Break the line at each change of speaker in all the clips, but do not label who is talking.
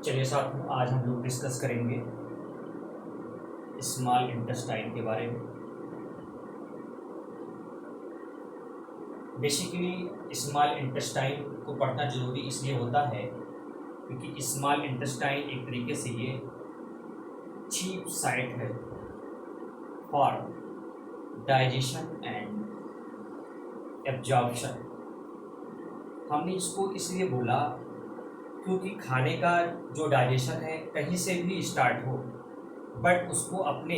चलिए साथ आज हम लोग डिस्कस करेंगे स्मॉल इंटेस्टाइन के बारे में। बेसिकली स्मॉल इंटेस्टाइन को पढ़ना ज़रूरी इसलिए होता है क्योंकि स्मॉल इंटेस्टाइन एक तरीके से ये चीप साइट है फॉर डाइजेशन एंड एब्जॉर्प्शन। हमने इसको इसलिए बोला क्योंकि खाने का जो डाइजेशन है कहीं से भी स्टार्ट हो, बट उसको अपने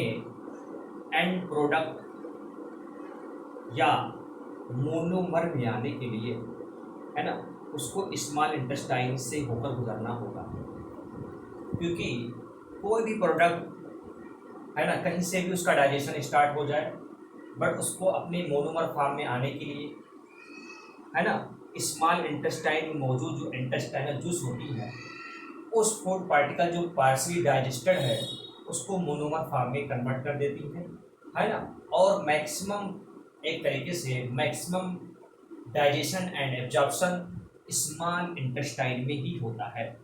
एंड प्रोडक्ट या मोनोमर में आने के लिए, है ना, उसको स्मॉल इंटेस्टाइन से होकर गुजरना होगा। क्योंकि कोई भी प्रोडक्ट, है ना, कहीं से भी उसका डाइजेशन स्टार्ट हो जाए, बट उसको अपने मोनोमर फॉर्म में आने के लिए, है ना, स्मॉल इंटेस्टाइन में मौजूद जो इंटेस्टाइनल जूस होती है उस फूड पार्टिकल जो पार्शली डाइजेस्टेड है उसको मोनोमर फॉर्म में कन्वर्ट कर देती है ना। और मैक्सिमम, एक तरीके से maximum digestion and absorption small intestine में ही होता है।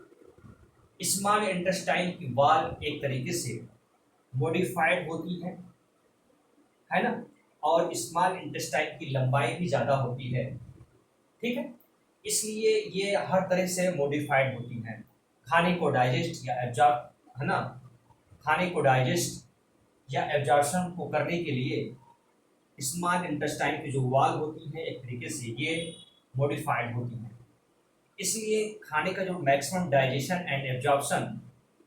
स्मॉल इंटेस्टाइन की वॉल एक तरीके से मॉडिफाइड होती है ना, और स्मॉल इंटेस्टाइन की लंबाई भी ज़्यादा होती है, ठीक है। इसलिए ये हर तरह से मॉडिफाइड होती हैं खाने को डाइजेस्ट या एब्जॉर्ब, है ना, खाने को डाइजेस्ट या एब्जॉर्प्शन को करने के लिए स्मॉल इंटेस्टाइन की जो वॉल होती है एक तरीके से ये मॉडिफाइड होती हैं। इसलिए खाने का जो मैक्सिमम डाइजेशन एंड एब्जॉर्प्शन,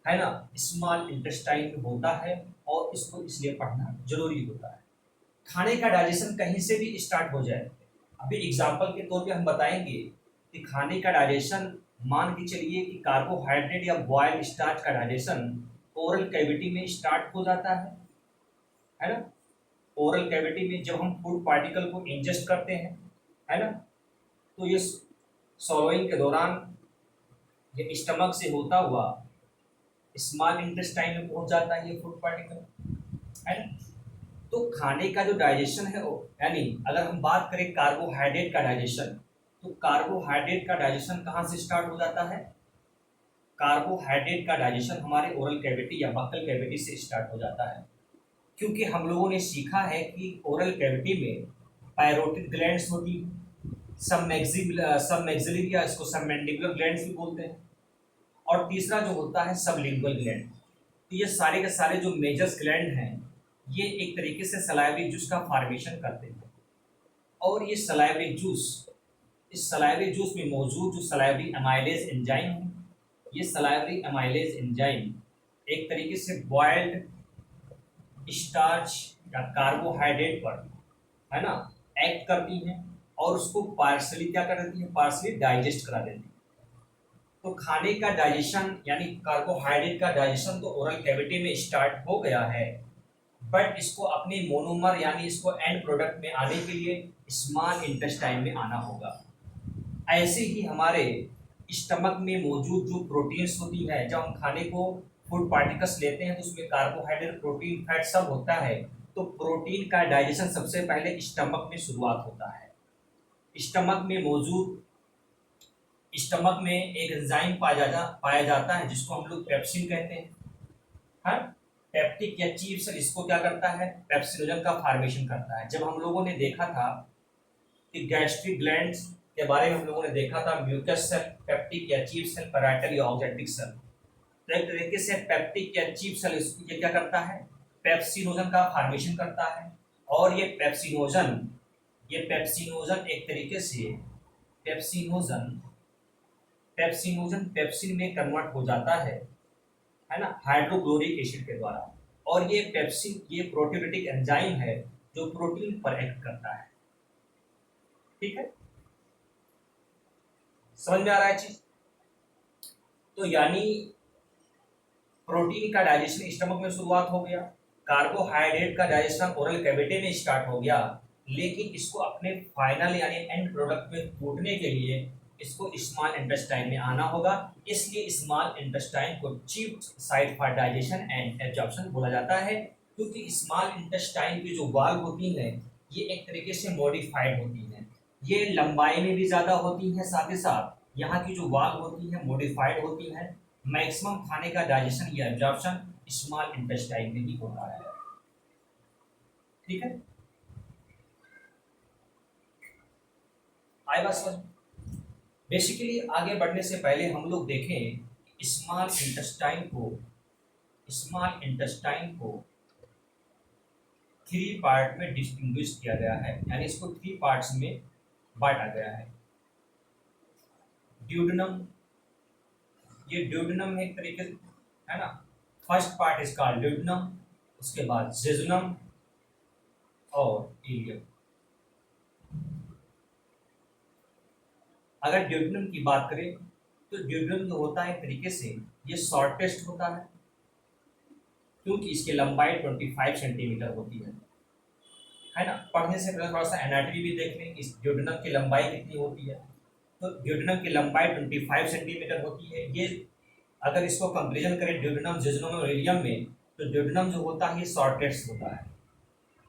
है ना, स्मॉल इंटेस्टाइन में होता है और इसको इसलिए पढ़ना जरूरी होता है। खाने का डाइजेशन कहीं से भी स्टार्ट हो जाए, अभी एग्जाम्पल के तौर पे हम बताएंगे कि खाने का डाइजेशन, मान के चलिए कि कार्बोहाइड्रेट या बॉइल्ड स्टार्च का डाइजेशन ओरल कैविटी में स्टार्ट हो जाता है ना। ओरल कैविटी में जब हम फूड पार्टिकल को इंजेस्ट करते हैं, है ना, तो ये सॉलोइंग के दौरान ये स्टमक से होता हुआ स्मॉल इंटेस्टाइन में पहुंच जाता है ये फूड पार्टिकल, है ना। तो खाने का जो डाइजेशन है, यानी अगर हम बात करें कार्बोहाइड्रेट का डाइजेशन, तो कार्बोहाइड्रेट का डाइजेशन कहाँ से स्टार्ट हो जाता है? कार्बोहाइड्रेट का डाइजेशन हमारे ओरल कैविटी या बक्कल कैविटी से स्टार्ट हो जाता है। क्योंकि हम लोगों ने सीखा है कि ओरल कैविटी में पैरोटिड ग्लैंड्स होती हैं, सब मैक्सिलरी या इसको सब मैंडिबुलर ग्लैंड्स भी बोलते हैं, और तीसरा जो होता है सबलिंगुअल ग्लैंड। तो ये सारे के सारे जो मेजर्स ग्लैंड हैं ये एक तरीके से सलाइवरी जूस का फॉर्मेशन करते हैं, और ये सलाइवरी जूस, इस सलाइवरी जूस में मौजूद जो सलाइवरी अमाइलेज एंजाइम है, ये सलाइवरी अमाइलेज एंजाइम एक तरीके से बॉइल्ड स्टार्च या कार्बोहाइड्रेट पर, है ना, एक्ट करती हैं और उसको पार्शली क्या कर देती है, पार्शली डाइजेस्ट करा देती है। तो खाने का डाइजेशन यानी कार्बोहाइड्रेट का डाइजेशन तो ओरल कैविटी में स्टार्ट हो गया है, बट इसको अपने मोनोमर यानी इसको एंड प्रोडक्ट में आने के लिए स्मॉल इंटेस्टाइन में आना होगा। ऐसे ही हमारे स्टमक में मौजूद जो प्रोटीन्स होती है, जब हम खाने को फूड पार्टिकल्स लेते हैं तो उसमें कार्बोहाइड्रेट, प्रोटीन, फैट सब होता है, तो प्रोटीन का डाइजेशन सबसे पहले स्टमक में शुरुआत होता है। स्टमक में एक एंजाइम पाया जाता है जिसको हम लोग पेप्सिन कहते हैं, हाँ। पेप्टिक या चीफ सेल इसको क्या करता है, पेप्सिनोजन का फॉर्मेशन करता है। जब हम लोगों ने देखा था कि गैस्ट्रिक ग्लैंड्स के बारे में हम लोगों ने देखा था, म्यूकस सेल, पेप्टिक या चीफ सेल, पैराइटल या ऑक्जेंटिक सेल। तो एक तरीके से पेप्टिक या चीफ सेल ये क्या करता है, पेप्सिनोजन का फॉर्मेशन करता है, और ये पेप्सिनोजन एक तरीके से पेप्सिनोजन पेप्सिन में कन्वर्ट हो जाता है ना, हाइड्रोक्लोरिक एसिड के द्वारा। और ये पेप्सिन ये प्रोटीयोलिटिक एंजाइम है जो प्रोटीन पर एक्ट करता है, ठीक है। समझ में आ रहा है चीज? तो यानी प्रोटीन का डाइजेशन स्टमक में शुरुआत हो गया, कार्बोहाइड्रेट का डाइजेशन ओरल कैविटी में स्टार्ट हो गया, लेकिन इसको अपने फाइनल यानी एंड प्रोडक्ट में कूटने के लिए इसको स्मॉल इंटेस्टाइन में आना होगा। इसलिए स्मॉल इंटेस्टाइन को chief site for digestion and absorption बोला जाता है, क्योंकि स्मॉल इंटेस्टाइन की जो वाल होती है ये एक तरीके से मॉडिफाइड होती है, ये लंबाई में भी ज़्यादा होती है, साथ ही साथ यहाँ की जो वाल होती है मॉडिफाइड होती है, मैक्सिमम खाने का डाइजेशन या एब्जॉर्प्शन स्मॉल इंटेस्टाइन में ही होता है। ठीक है, आई बात समझ। बेसिकली आगे बढ़ने से पहले हम लोग देखें स्मॉल इंटेस्टाइन को थ्री पार्ट में डिस्टिंग्विश किया गया है, यानी इसको थ्री पार्ट्स में बांटा गया है। ड्यूडेनम, ये ड्यूडेनम एक तरीके से है ना, फर्स्ट पार्ट इसका ड्यूडेनम, उसके बाद जेजुनम और इलियम। अगर ड्यूडेनम की बात करें तो ड्यूडेनम जो होता है एक तरीके से ये शॉर्टेस्ट होता है, क्योंकि इसकी लंबाई 25 सेंटीमीटर होती है ना। पढ़ने से पहले थोड़ा सा एनाटॉमी भी देख लें, इस ड्यूडेनम की लंबाई कितनी होती है। तो ड्यूडेनम की लंबाई 25 सेंटीमीटर होती है। ये अगर इसको कंपेरिजन करें ड्यूडेनम, जेजुनम और इलियम में, तो ड्यूडेनम जो होता है ये शॉर्टेस्ट होता है।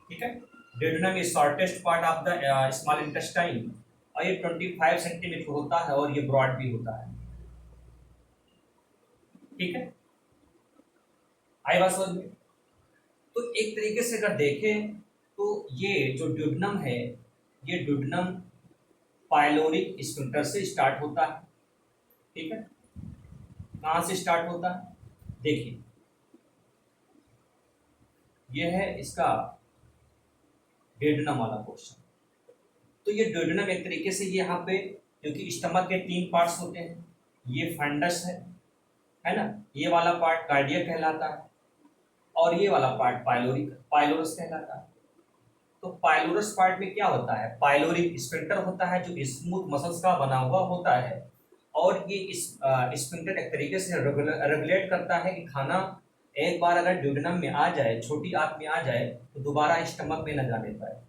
ठीक है, duodenum is shortest part of the small intestine, और ये 25 सेंटीमीटर होता है और ये ब्रॉड भी होता है। ठीक है, आई बात समझ में। तो एक तरीके से अगर देखें तो ये जो ड्यूडेनम है, ये ड्यूडेनम पाइलोरिक स्फिंक्टर से स्टार्ट होता है। ठीक है, कहाँ से स्टार्ट होता है, देखिए ये है इसका ड्यूडेनम वाला पोर्शन। तो ये ड्यूडेनम एक तरीके से ये यहाँ पे, क्योंकि स्टमक के तीन पार्ट्स होते हैं, ये फंडस है ना, ये वाला पार्ट कार्डियक कहलाता है और ये वाला पार्ट पाइलोरस कहलाता है। तो पाइलोरस पार्ट में क्या होता है, पाइलोरिक स्फिंक्टर होता है जो स्मूथ मसल्स का बना हुआ होता है, और ये इस स्फिंक्टर एक तरीके से रेगुलेट करता है कि खाना एक बार अगर ड्यूडेनम में आ जाए, छोटी आंत में आ जाए, तो दोबारा स्टमक में न जाने पाए।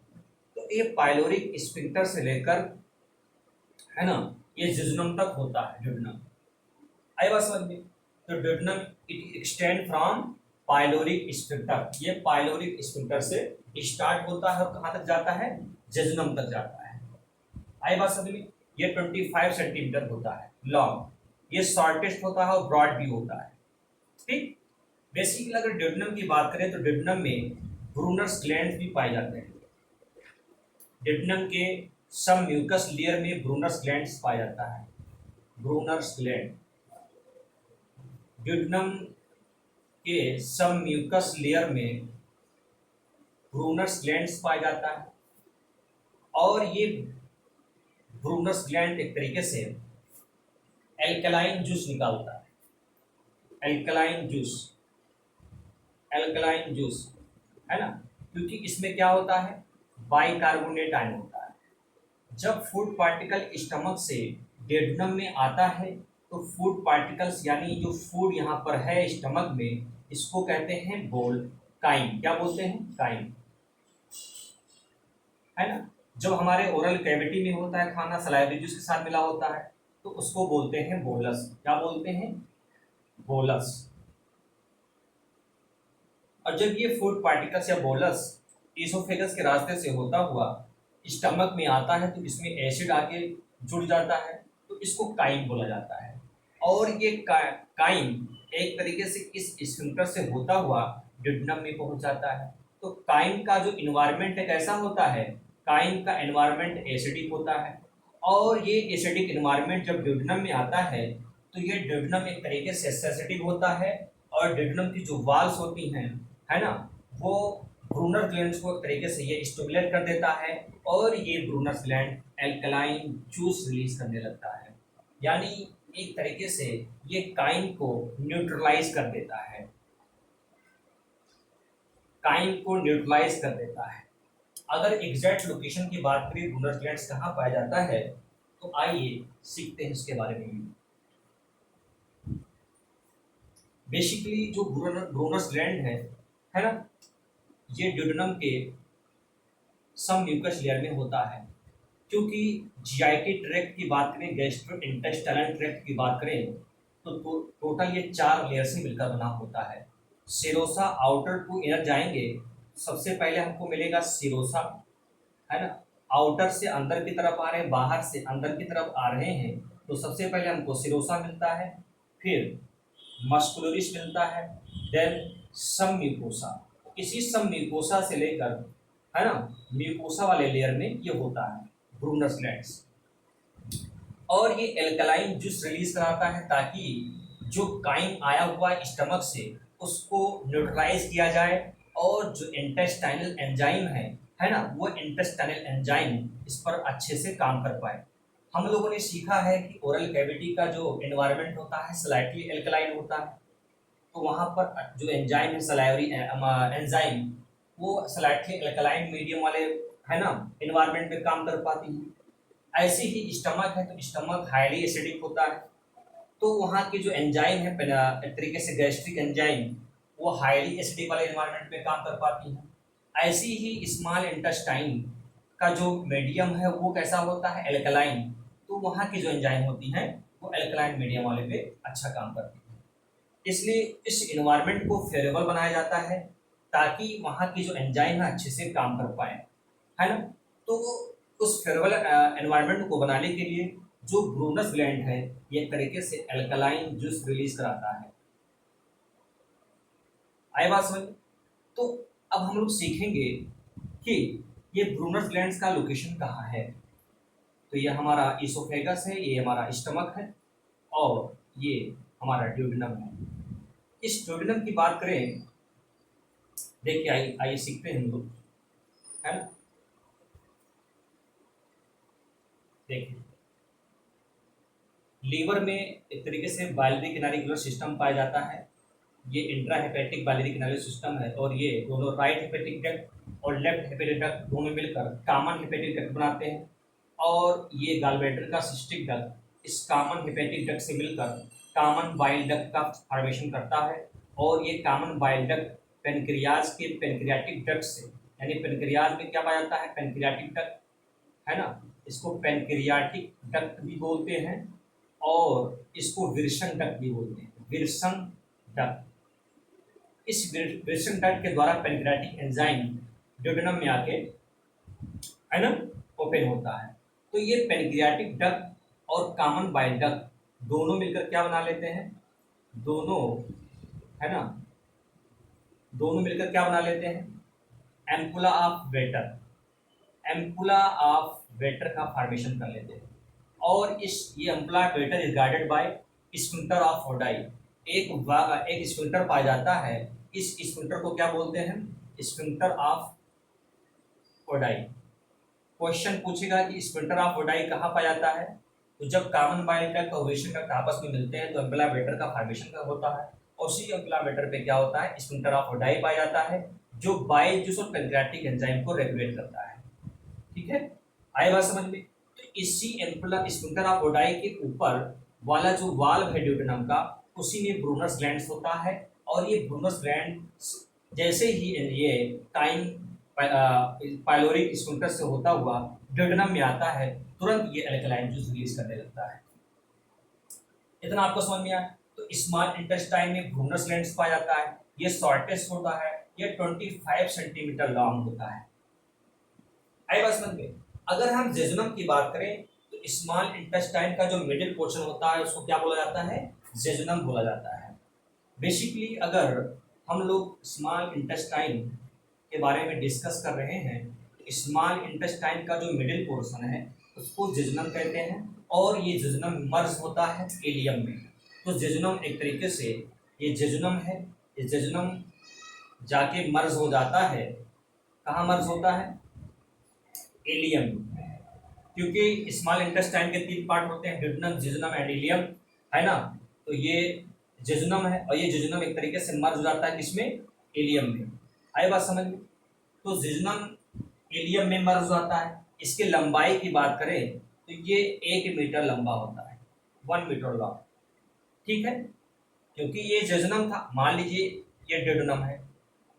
तो ये पाइलोरिक स्फिंक्टर से लेकर है ना, ये जिजुनम तक होता है ड्यूडेनम। आई बात समझ में। तो duodenum it extend from pyloric sphincter, ये पाइलोरिक स्फिंक्टर से स्टार्ट होता है और कहाँ तक जाता है, जेजुनम तक जाता है। आई बात समझ में। ये 25 सेंटीमीटर होता है लॉन्ग, ये शॉर्टेस्ट होता है और ब्रॉड भी होता है। ठीक, बेसिकली अगर ड्यूडेनम की बात करें तो ड्यूडेनम में ब्रूनर्स ग्लैंड भी पाए जाते हैं। ड्यूडेनम के सब म्यूकस लेयर में ब्रूनर्स ग्लैंड्स पाया जाता है। ब्रूनर्स ग्लैंड ड्यूडेनम के सब म्यूकस लेयर में ब्रूनर्स ग्लैंड्स पाया जाता है, और ये ब्रूनर्स ग्लैंड एक तरीके से एल्कलाइन जूस निकालता है। एल्कलाइन जूस है ना, क्योंकि इसमें क्या होता है, बाइकार्बोनेट आयन होता है। जब फूड पार्टिकल स्टमक से ड्यूडेनम में आता है तो फूड पार्टिकल्स यानी जो फूड यहाँ पर है स्टमक में, इसको कहते हैं बोल काइम। क्या बोलते हैं, काइम, है ना। जब हमारे ओरल कैविटी में होता है खाना, सलाइवरी जूस के साथ मिला होता है, तो उसको बोलते हैं बोलस। क्या बोलते हैं, बोलस। और जब ये फूड पार्टिकल्स या बोलस ईसोफेगस के रास्ते से होता हुआ स्टमक में आता है, तो इसमें एसिड आके जुड़ जाता है, तो इसको काइम बोला जाता है। और ये काइम एक तरीके से इस स्फिंक्टर से होता हुआ ड्यूडेनम में पहुंच जाता है। तो काइम का जो इन्वायरमेंट है कैसा होता है, काइम का एनवायरमेंट एसिडिक होता है, और ये एसिडिक इन्वायरमेंट जब ड्यूडेनम में आता है तो ये ड्यूडेनम एक तरीके से सेंसिटिव होता है, और ड्यूडेनम की जो वाल्स होती हैं है ना, वो ब्रूनर ग्लैंड्स को एक तरीके से ये स्टिमुलेट कर देता है, और ये Brunner gland alkaline juice release करने लगता है। यानी एक तरीके से ये काइम को न्यूट्रलाइज कर देता है, काइम को न्यूट्रलाइज कर देता है। अगर एग्जैक्ट लोकेशन की बात करें ब्रूनर ग्लैंड्स कहाँ पाया जाता है, तो आइए सीखते हैं इसके बारे में भी। बेसिकली जो ब्रूनर ग्लैंड है ना, ये ड्यूडेनम के सब म्यूकस लेयर में होता है। क्योंकि जीआईटी ट्रैक्ट की बात करें, गैस्ट्रो इंटेस्टाइनल ट्रैक्ट की बात करें, तो टोटल ये 4 लेयर से मिलकर बना होता है। सिरोसा, आउटर टू इनर जाएंगे, सबसे पहले हमको मिलेगा सिरोसा, है ना। आउटर से अंदर की तरफ आ रहे हैं, बाहर से अंदर की तरफ आ रहे हैं, तो सबसे पहले हमको सिरोसा मिलता है। फिर मस्कुलरिस मिलता है, देन सब म्यूकोसा। इसी सब म्यूकोसा से लेकर, है ना, म्यूकोसा वाले लेयर में ये होता है ब्रूनस ग्लैंड्स। और ये एल्कलाइन जूस रिलीज कराता है ताकि जो काइम आया हुआ स्टमक से उसको न्यूट्रलाइज किया जाए, और जो इंटेस्टाइनल एंजाइम है ना, वो इंटेस्टाइनल एंजाइम इस पर अच्छे से काम कर पाए। हम लोगों ने सीखा है कि ओरल कैविटी का जो एनवायरनमेंट होता है स्लाइटली एल्कलाइन होता है, तो वहाँ पर जो एंजाइम है सलाइवरी एंजाइम, वो स्लाइटली एल्कलाइन मीडियम वाले, है ना, एनवायरनमेंट में काम कर पाती है। ऐसे ही स्टमक है तो स्टमक हाईली एसिडिक होता है, तो वहाँ की जो एंजाइम है एक तरीके से गैस्ट्रिक एंजाइम, वो हाईली एसिडिक वाले एनवायरनमेंट में काम कर पाती है। ऐसी ही स्मॉल इंटेस्टाइन का जो मीडियम है वो कैसा होता है, एल्कलाइन, तो वहाँ की जो एंजाइम होती हैं वो एल्कलाइन मीडियम वाले पे अच्छा काम करती है। इसलिए इस इन्वायरमेंट को फेवरेबल बनाया जाता है ताकि वहाँ की जो एंजाइम है अच्छे से काम कर पाए, है ना। तो उस फेवरेबल एनवायरनमेंट को बनाने के लिए जो ब्रूनस ग्लैंड है ये एक तरीके से एल्कलाइन जूस रिलीज कराता है। आई बात समझ? तो अब हम लोग सीखेंगे कि ये ब्रूनस ग्लैंड्स का लोकेशन कहाँ है। तो ये हमारा इसोफेगस है, ये हमारा स्टमक है, और ये हमारा ड्यूडेनम है। इस ड्यूडेनम की बात करें, देखिए आइए आइए सीखते हैं हम लोग, है ना। देखिए लीवर में एक तरीके से बाइलरी किनारिकुलर सिस्टम पाया जाता है। ये इंट्रा हेपेटिक बाइलरी किनारिकुलर सिस्टम है, और ये दोनों राइट हेपेटिक डक्ट और लेफ्ट हेपेटिक डक्ट दोनों मिलकर कॉमन हेपेटिक डक्ट बनाते हैं। और ये गॉलब्लैडर का सिस्टिक डक्ट इस कॉमन हेपेटिक डक्ट से मिलकर कॉमन बाइल डक्ट का फॉर्मेशन करता है। और ये कॉमन बाइल डक्ट पेनक्रियाज के पेनक्रियाटिक डक्ट से, यानी पेनक्रियाज में क्या पाया जाता है, पेनक्रियाटिक डक्ट, है ना, इसको पेनक्रियाटिक डक्ट भी बोलते हैं, और इसको विर्सन डक्ट भी बोलते हैं, विर्सन डक्ट। इस विर्सन डक्ट के द्वारा पेनक्रियाटिक एंजाइम ड्यूडेनम में आके, है ना, ओपन होता है। तो ये पेनक्रियाटिक डक्ट और कॉमन बाइल डक्ट दोनों मिलकर क्या बना लेते हैं, दोनों, है ना, दोनों मिलकर क्या बना लेते हैं, ampulla of waiter, ampulla of waiter का फॉर्मेशन कर लेते हैं। और इस ये ampulla of waiter is guarded by sphincter of Oddi. एक स्फिंक्टर पाया जाता है, इस स्फिंक्टर को क्या बोलते हैं, स्फिंक्टर ऑफ ओडाई। क्वेश्चन पूछेगा कि स्फिंक्टर ऑफ ओडाई कहाँ पाया जाता है, तो जब कॉमन बाइल डक्ट और विर्सन डक्ट आपस में मिलते हैं तो एम्पुला वेटर का फॉर्मेशन का होता है, और उसी एम्पुला वेटर पे क्या होता है, स्फिंक्टर ऑफ ओडाई पाया जाता है, जो बाइल जूस और पेनक्रियाटिक एंजाइम को रेगुलेट करता है। ठीक है, आए बात समझ में। तो इसी एम्पुला स्फिंक्टर ऑफ ओडाई के ऊपर वाला जो वाल्व है ड्यूडेनम का, उसी में ब्रूनस ग्लैंड्स होता है। और ये ब्रूनस ग्लैंड जैसे ही ये टाइम पाइलोरिक स्फिंक्टर से होता हुआ ड्यूडेनम में आता है, तुरंत ये अल्कलाइन जूस रिलीज करने लगता है। इतना आपको समझ में आया। तो स्मॉल इंटेस्टाइन में ब्रूनस ग्लैंड्स पाया जाता है, ये शॉर्टेस्ट होता है, ये 25 सेंटीमीटर लॉन्ग होता है। आई बात समझ में। अगर हम जेजुनम की बात करें तो स्मॉल इंटेस्टाइन का जो मिडिल पोर्शन होता है उसको क्या बोला जाता है, जेजुनम बोला जाता है। बेसिकली अगर हम लोग स्मॉल इंटेस्टाइन के बारे में डिस्कस कर रहे हैं, तो स्मॉल इंटेस्टाइन का जो मिडिल पोर्शन है उसको जेजुनम कहते हैं, और ये जेजुनम मर्ज होता है इलियम में। तो जेजुनम एक तरीके से ये जेजुनम है, ये जेजुनम जाके मर्ज हो जाता है, कहाँ मर्ज होता है, इलियम। क्योंकि स्मॉल इंटेस्टाइन के 3 पार्ट होते हैं, ड्यूडेनम, जेजुनम एंड इलियम, है ना। तो ये जेजुनम है, और ये जेजुनम एक तरीके से मर्ज हो जाता है किसमें, इलियम में। आई बात समझ में। तो जेजुनम इलियम में मर्ज हो जाता है। इसकी लंबाई की बात करें तो ये 1 मीटर लंबा होता है, 1 मीटर लॉन्ग। ठीक है, क्योंकि ये जेजुनम था, मान लीजिए ये ड्यूडेनम है,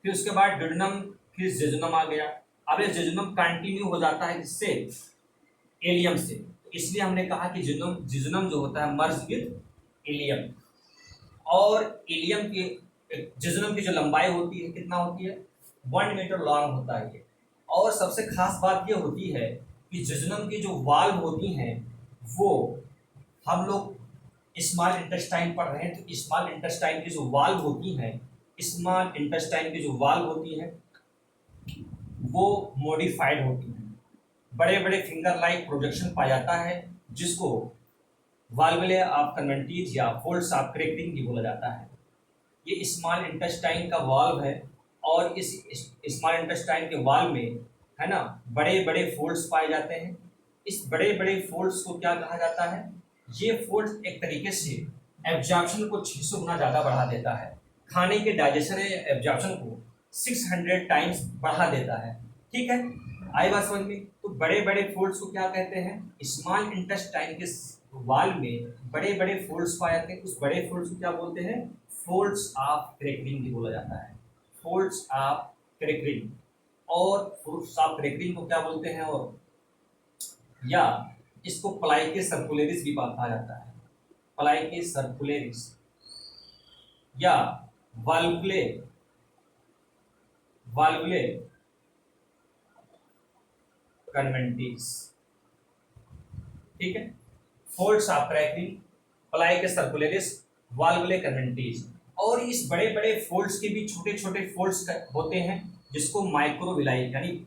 फिर उसके बाद ड्यूडेनम, फिर जेजुनम आ गया। अब ये जेजुनम कंटिन्यू हो जाता है किससे, इलियम से। तो इसलिए हमने कहा कि जेजुनम जो होता है मर्ज विद इलियम। और इलियम की जेजुनम की जो लंबाई होती है कितना होती है, 1 मीटर लॉन्ग होता है ये। और सबसे खास बात ये होती है कि जेजुनम की जो वाल्व होती हैं वो हम लोग स्मॉल इंटेस्टाइन पढ़ रहे हैं तो स्मॉल इंटेस्टाइन की जो वाल्व होती हैं, स्मॉल इंटेस्टाइन की जो वाल्व होती है वो मॉडिफाइड होती है, बड़े बड़े फिंगर लाइक प्रोजेक्शन पाया जाता है जिसको वाल्वुले ऑफ कन्वेंटीज या फोल्ड्स ऑफ क्रेकरिंग भी बोला जाता है। ये स्मॉल इंटेस्टाइन का वाल्व है और इस स्मॉल इंटेस्टाइन के वाल्व में है ना बड़े बड़े फोल्ड्स पाए जाते हैं। इस बड़े बड़े फोल्ड्स को क्या कहा जाता है? ये फोल्ड्स एक तरीके से एब्जॉर्प्शन को 600 गुना ज़्यादा बढ़ा देता है, खाने के डाइजेशन एब्जॉर्प्शन को 600 टाइम्स बढ़ा देता है। ठीक है, आई बात समझ में? तो बड़े बड़े फोल्ड्स को क्या कहते हैं? स्मॉल इंटेस्टाइन के वाल में बड़े बड़े फोल्ड्स पाए जाते हैं, उस बड़े फोल्ड्स को क्या बोलते हैं? फोल्ड्स ऑफ क्रेकरिंग भी बोला जाता है, फोल्ड्स ऑफ क्रेकरिंग। और फोल्ड्स ऑफ क्रेकरिंग को क्या बोलते हैं? और या इसको प्लाई के सर्कुलेरिस भी कहा जाता है, प्लाई के सर्कुलेरिस या वाल्वुले वाल्वुले कन्वेंटिस। ठीक है, फोल्ड्स ऑफ क्रेकरिंग, प्लाई के सर्कुलेरिस, वाल्वुले कन्वेंटिस। और इस बड़े बड़े फोल्ड्स के भी छोटे छोटे फोल्ड्स होते हैं जिसको माइक्रोविलाई, यानी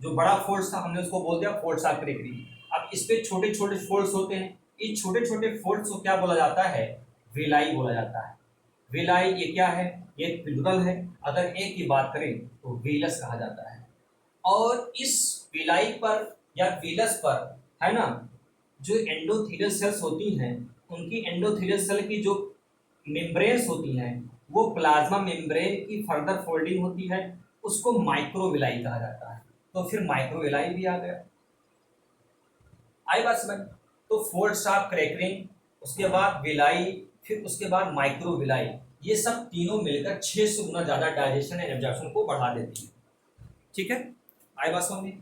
जो बड़ा फोल्ड्स था हमने उसको बोल दिया फोल्ड्स ऑफ क्रेकरिंग। अब इस पे छोटे छोटे फोल्ड्स होते हैं, इस छोटे छोटे फोल्ड्स को क्या बोला जाता है? विलाई बोला जाता है। विलाई ये क्या है? ये प्लूरल है, अगर एक की बात करें तो विलस कहा जाता है। और इस विलाई पर या विलस पर है ना जो एंडोथेलियल सेल्स होती हैं, उनकी एंडोथेलियल सेल की जो मेम्ब्रेन्स होती हैं वो प्लाज्मा मेम्ब्रेन की फर्दर फोल्डिंग होती है, उसको माइक्रोविलाई कहा जाता है। तो फिर माइक्रोविलाई भी आ गया, आई बात समझ? तो फोल्ड्स ऑफ क्रेकरिंग, उसके बाद विलाई, फिर उसके बाद माइक्रोविलाई, ये सब तीनों मिलकर 600 गुना ज्यादा डाइजेशन एंड एब्जॉर्प्शन को बढ़ा देती है। ठीक है, आई बात समझ?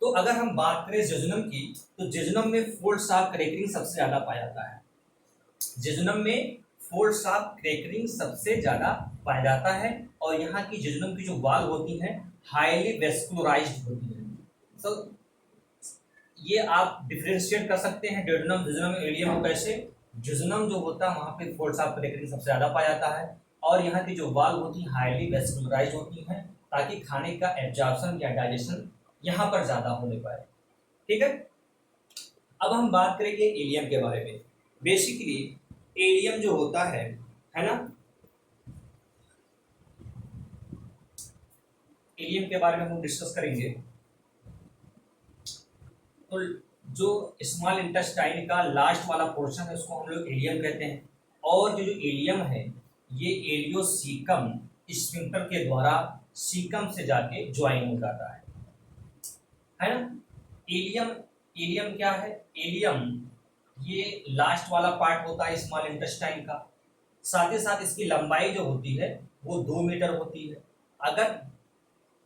तो अगर हम बात करें जेजुनम की, तो जेजुनम में फोल्ड्स ऑफ क्रेकरिंग सबसे ज्यादा पाया जाता है। जेजुनम में फोल्ड्स ऑफ क्रेकरिंग सबसे ज्यादा पाया जाता है और यहाँ की जेजुनम की जो वाल होती हैं हाईली वेस्कुलराइज्ड होती है। तो ये आप डिफरेंशिएट कर सकते हैं डेडुनम, जेजुनम, एलियम को कैसे? जेजुनम जो होता है वहाँ पे फोल्ड्स ऑफ क्रेकरिंग सबसे ज्यादा पाया जाता है और यहाँ की जो वाल होती है हाईली वेस्कुलराइज्ड होती हैं ताकि खाने का एब्जॉर्प्शन या डाइजेशन यहाँ पर ज्यादा होने पाए। ठीक है, अब हम बात करेंगे एलियम के बारे में। बेसिकली एलियम जो होता है ना, एलियम के बारे में हम डिस्कस करेंगे। तो जो स्मॉल इंटेस्टाइन का लास्ट वाला पोर्शन है उसको हम लोग एलियम कहते हैं और जो एलियम है ये एलियोसीकम स्फिंक्टर के द्वारा सीकम से जाके ज्वाइन हो जाता है ना। एलियम, एलियम क्या है? एलियम ये लास्ट वाला पार्ट होता है स्मॉल इंटेस्टाइन का, साथ ही साथ इसकी लंबाई जो होती है वो 2 मीटर होती है। अगर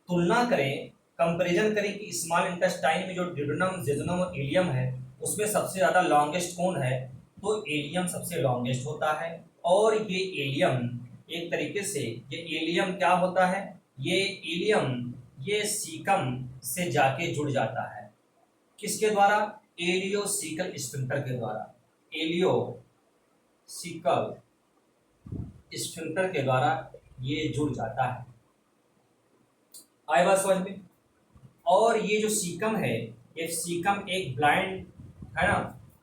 तुलना करें, कंपैरिजन करें कि स्मॉल इंटेस्टाइन में जो ड्यूडेनम, जेजुनम और एलियम है उसमें सबसे ज़्यादा लॉन्गेस्ट कौन है? तो एलियम सबसे लॉन्गेस्ट होता है। और ये एलियम एक तरीके से, ये एलियम क्या होता है? ये एलियम ये सीकम से जाके जुड़ जाता है, किसके द्वारा? एलियोसिकल स्फिंक्टर के द्वारा, एलियोसिकल स्फिंक्टर के द्वारा ये जुड़ जाता है। आए बात समझ में? और ये जो सीकम है, ये सीकम एक ब्लाइंड है ना,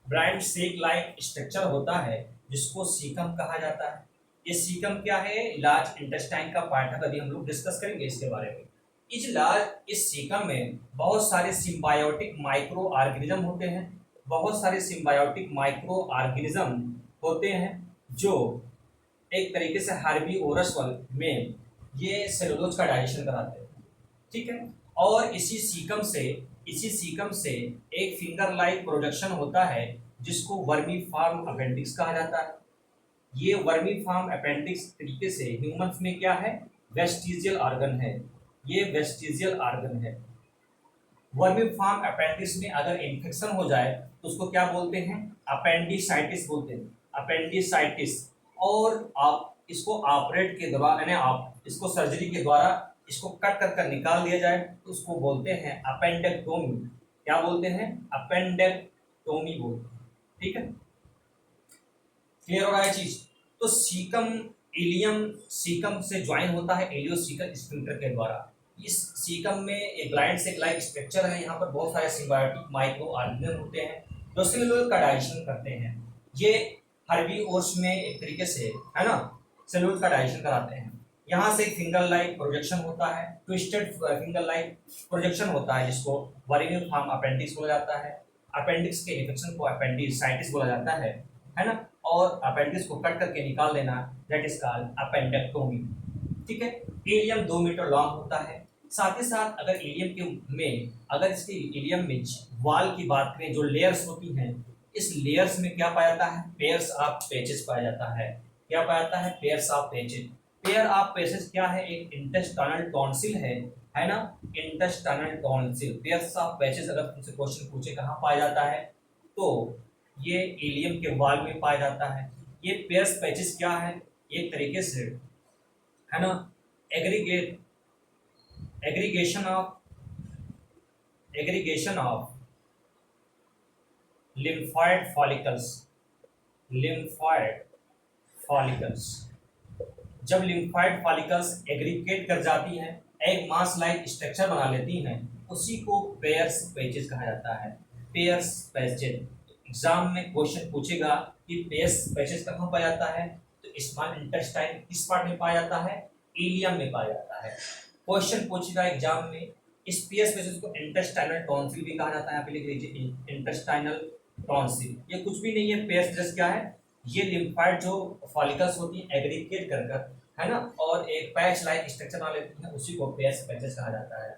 ब्लाइंड शेक लाइक स्ट्रक्चर होता है जिसको सीकम कहा जाता है। ये सीकम क्या है? लार्ज इंटेस्टाइन का पार्ट है, अभी हम लोग डिस्कस करेंगे इसके बारे में। इस सीकम में बहुत सारे सिम्बायोटिक माइक्रो ऑर्गेनिज्म होते हैं, बहुत सारे सिम्बायोटिक माइक्रो ऑर्गेनिज्म होते हैं जो एक तरीके से हर्बीवोरस में ये सेलुलोज का डाइजेशन कराते हैं। ठीक है, और इसी सीकम से एक फिंगर लाइक प्रोजेक्शन होता है जिसको वर्मीफॉर्म अपेंडिक्स कहा जाता है। ये वर्मीफॉर्म अपेंडिक्स तरीके से ह्यूमंस में क्या है? वेस्टिजियल ऑर्गन है, ये वेस्टिजियल ऑर्गन है। वर्मीफॉर्म अपेंडिक्स में अगर इन्फेक्शन हो जाए तो उसको क्या बोलते हैं? अपेंडिसाइटिस बोलते हैं, अपेंडिसाइटिस। और आप इसको ऑपरेट के द्वारा, यानी आप इसको सर्जरी के द्वारा इसको कट कर कर निकाल दिया जाए तो उसको बोलते हैं अपेंडेक्टोमी। क्या बोलते हैं, अपेंडेक्टोमी बोलते हैं। ठीक है, क्लियर हो रहा है चीज। तो सीकम इलियम सीकम से ज्वाइन होता है एलियोसीकल स्फिंक्टर के द्वारा। इस सीकम में एक ग्लैंड से लाइक स्ट्रक्चर है, यहाँ पर बहुत सारे सिम्बायोटिक माइक्रो ऑर्गेनिज्म होते हैं जो सेलुलर का डाइजेशन करते हैं। ये हर्बीवोर्स में एक तरीके से, है ना, सेलुलर का डाइजेशन कराते हैं। यहाँ से फिंगर लाइक प्रोजेक्शन होता है, ट्विस्टेड फिंगर लाइक प्रोजेक्शन होता है, जिसको वरिनिफॉर्म अपेंडिक्स बोला जाता है। अपेंडिक्स के इन्फेक्शन को अपेंडिसाइटिस बोला जाता है ना। और अपेंडिक्स को कट करके निकाल देना, दैट इज कॉल्ड अपेंडेक्टोमी। ठीक है, इलियम 2 मीटर लॉन्ग होता है। साथ ही साथ अगर इलियम के में अगर इसके इलियम में वाल की बात करें, जो लेयर्स होती हैं, इस लेयर्स में क्या पाया जाता है, पेयर्स ऑफ पेचेस पाया जाता है। क्या पाया जाता है, pairs of patches. Pair of patches क्या है, एक इंटेस्टाइनल टॉन्सिल है ना, intestinal tonsil. Pairs of patches अगर तुमसे क्वेश्चन पूछे कहाँ पाया जाता है, तो ये इलियम के वाल में पाया जाता है। ये पेयर्स पैचेस क्या है, एक तरीके से, है ना, एग्रीगेशन ऑफ लिम्फॉइड फॉलिकल्स। जब लिम्फॉइड फॉलिकल्स एग्रीगेट कर जाती हैं, एक मास लाइक स्ट्रक्चर बना लेती हैं, उसी को पेयर्स पैचेस कहा जाता है। पेयर्स पैचेस एग्जाम में क्वेश्चन पूछेगा कि पेयर्स पैचेस कहाँ पाया जाता है, तो स्मॉल इंटेस्टाइन किस पार्ट में पाया जाता है, इलियम में पाया जाता है। क्वेश्चन पूछेगा एग्जाम में, इस पेयर्स पैचेस को इंटेस्टाइनल टॉन्सिल भी कहा जाता है। यहाँ पे लिख लीजिए इंटेस्टाइनल टॉन्सिल। ये कुछ भी नहीं है, पेयर्स पैचेस क्या है, ये लिम्फॉइड जो फॉलिकल्स होती है एग्रीगेट कर, है ना, और एक पैच लाइक स्ट्रक्चर बना लेती है, उसी को पेयर्स पैचेस कहा जाता है।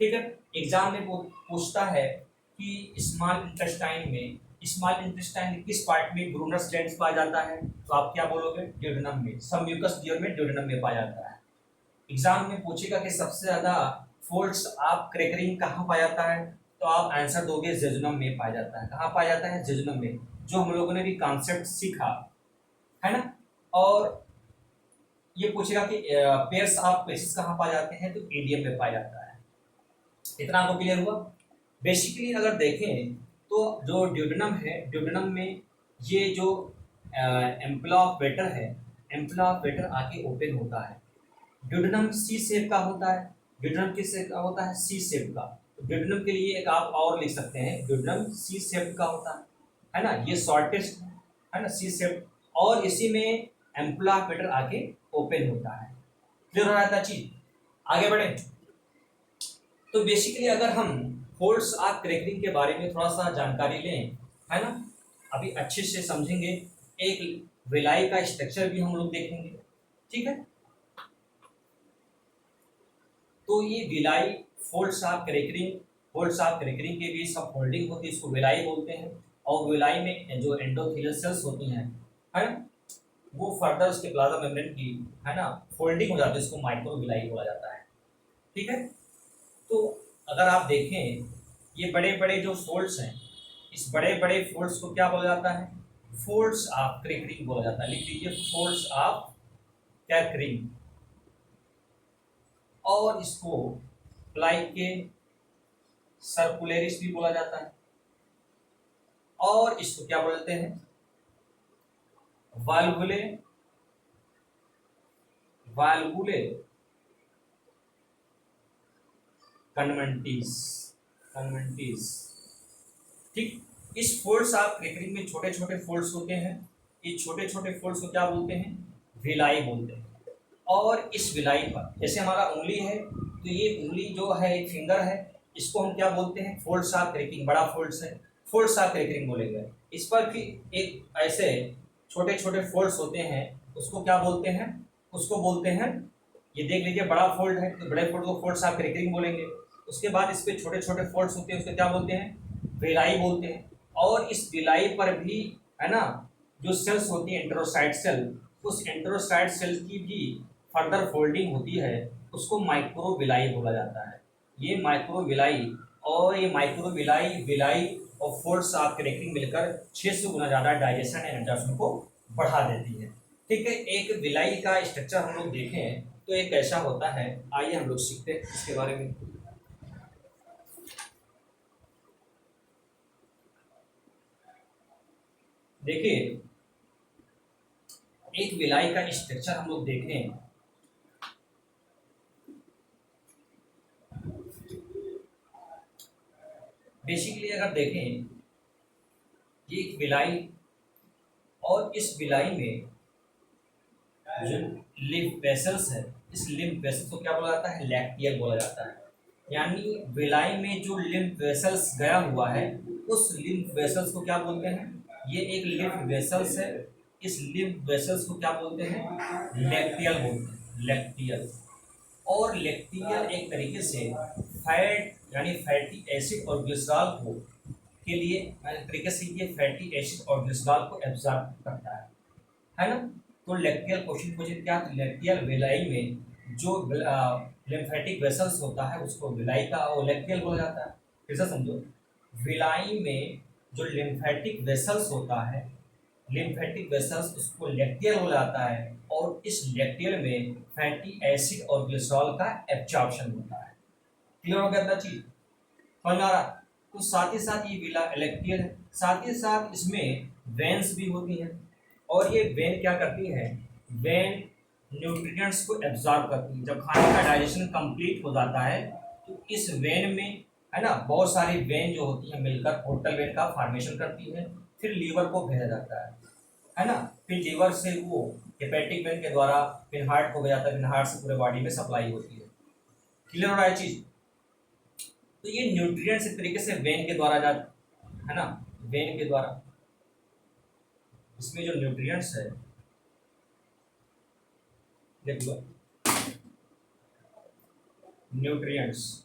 ठीक है, एग्जाम में पूछता है कि स्मॉल इंटेस्टाइन किस पार्ट में ब्रूनस ग्लैंड्स पाया जाता है, तो आप क्या बोलोगे, ड्यूडेनम में। सब म्यूकस गियर में ड्यूडेनम में पाया जाता है। एग्जाम में पूछेगा कि सबसे ज्यादा फोल्ड्स ऑफ क्रैकरिंग कहाँ पाया जाता है, तो आप आंसर दोगे जेजुनम में पाया जाता है। कहाँ पाया जाता है, जेजुनम में, जो हम लोगों ने भी कॉन्सेप्ट सीखा, है ना। और ये पूछेगा कि पेयर्स ऑफ पेशिस कहाँ पाए जाते हैं, तो इलियम में पाया जाता है। इतना आपको क्लियर हुआ। बेसिकली अगर देखें तो जो ड्यूडेनम है, ड्यूडेनम में ये जो एम्पुला ऑफ वेटर है, एम्पुला ऑफ वेटर आके ओपन होता है। ड्यूडेनम सी शेप का होता है। ड्यूडेनम किस शेप का होता है, सी शेप का। तो ड्यूडेनम के लिए एक आप और लिख सकते हैं, ड्यूडेनम सी शेप का होता है ना, ये शॉर्टेस्ट है ना, सी शेप। और इसी में एम्पुला ऑफ वेटर आके ओपन होता है। क्लियर हो रहा था चीज, आगे बढ़े। तो बेसिकली अगर हम फोल्ड्स ऑफ क्रैकरिंग के बारे में थोड़ा सा जानकारी लें, है ना, अभी अच्छे से समझेंगे। एक विलाई का स्ट्रक्चर भी हम लोग देखेंगे। ठीक है, तो ये विलाई फोल्ड्स ऑफ क्रैकरिंग के भी सब फोल्डिंग होती है, इसको विलाई बोलते हैं। और विलाई में जो एंडोथेलियल सेल्स होती हैं, है ना, वो फर्दर उसके प्लाज्मा मेम्ब्रेन की, है ना, फोल्डिंग हो जाती है, इसको माइक्रोविलाई बोला जाता है। ठीक है, तो अगर आप देखें ये बड़े बड़े जो फोल्ड्स हैं, इस बड़े बड़े फोल्ड्स को क्या बोला जाता है, फोल्ड्स ऑफ क्रैकरिंग बोला जाता है। लिख लीजिए, फोल्ड्स ऑफ क्रैकरिंग। और इसको प्लाई के सर्कुलरिस भी बोला जाता है, और इसको क्या बोलते हैं, वाल्वुले कन्वेंटिस। ठीक, इस फोल्ड्स ऑफ क्रैकरिंग में छोटे छोटे फोल्ड्स होते हैं। इस छोटे छोटे फोल्ड्स को क्या बोलते हैं, विलाई बोलते हैं। और इस विलाई पर, जैसे हमारा उंगली है, तो ये उंगली जो है, एक फिंगर है, इसको हम क्या बोलते हैं, फोल्ड्स ऑफ क्रैकरिंग, बड़ा फोल्ड्स है, फोल्ड्स ऑफ क्रैकरिंग बोलेंगे। इस पर भी एक ऐसे छोटे छोटे फोल्ड्स होते हैं, उसको क्या बोलते हैं, उसको बोलते हैं, ये देख लीजिए बड़ा फोल्ड है, तो बड़े फोल्ड को फोल्ड्स ऑफ क्रैकरिंग बोलेंगे। उसके बाद इस पे छोटे छोटे फोल्ड्स होते हैं, उसको क्या बोलते हैं, विलाई बोलते हैं। और इस विलाई पर भी, है ना, जो सेल्स होती है एंटेरोसाइट सेल, उस एंटेरोसाइट सेल की भी फर्दर फोल्डिंग होती है, उसको माइक्रोविलाई बोला जाता है। ये माइक्रोविलाई और ये माइक्रोविलाई विलाई और फोल्ड्स ऑफ क्रैकरिंग मिलकर 600 गुना ज़्यादा डाइजेशन एंड एब्जॉर्प्शन को बढ़ा देती है। ठीक है, एक विलाई का स्ट्रक्चर हम लोग देखें तो एक कैसा होता है, आइए हम लोग सीखते हैं इसके बारे में। देखिए, एक विलाई का स्ट्रक्चर हम लोग देखें, बेसिकली अगर देखें, ये एक विलाई, और इस विलाई में जो लिम्फ वेसल्स है, इस लिम्फ वेसल्स को क्या बोला जाता है? लैक्टियल बोला जाता है। यानी विलाई में जो लिम्फ वेसल्स गया हुआ है, उस लिम्फ वेसल्स को क्या बोलते हैं? ये एक लिम्फ वेसल्स है, इस लिम्फ वेसल्स को क्या बोलते हैं? लैक्टियल बोलते हैं, लैक्टियल। और लैक्टियल एक तरीके से फैट यानी फैटी एसिड और ग्लिसरॉल को के लिए एक तरीके से ये फैटी एसिड और ग्लिसरॉल को एब्जॉर्ब करता है ना? तो लैक्टियल क्वेश्चन पूछे क्या? तो लैक्टियल विलाई में जो लिम्फेटिक वेसल्स होता है उसको विलाई का वो लैक्टियल बोला जाता है। फिर से समझो, विलाई में जो लिम्फेटिक वेसल्स होता है, लिम्फेटिक वेसल्स उसको लैक्टियल बोला जाता है, और इस लैक्टियल में फैटी एसिड और ग्लिसरॉल का एब्जॉर्प्शन होता है। क्लियर हो गया था चीज? समझ में आ रहा? तो साथ ही साथ ये विला लैक्टियल है, साथ ही साथ इसमें वेन्स भी होती हैं, और ये वेन क्या करती है? वेन न्यूट्रिएंट्स को एब्जॉर्ब करती है। जब खाने का डाइजेशन कंप्लीट हो जाता है तो इस वेन में, है ना, बहुत सारी वेन जो होती है मिलकर पोर्टल वेन का फॉर्मेशन करती है, फिर लीवर को भेजा जाता है ना? फिर लीवर से वो हेपेटिक वेन के द्वारा फिर हार्ट को भेजा जाता है, फिर हार्ट से पूरे बॉडी में सप्लाई होती है। क्लियर हो रहा है चीज? तो ये न्यूट्रिएंट्स एक तरीके से वेन के द्वारा जाते, है ना, वेन के द्वारा। इसमें जो न्यूट्रिएंट्स है, देखो, न्यूट्रिएंट्स,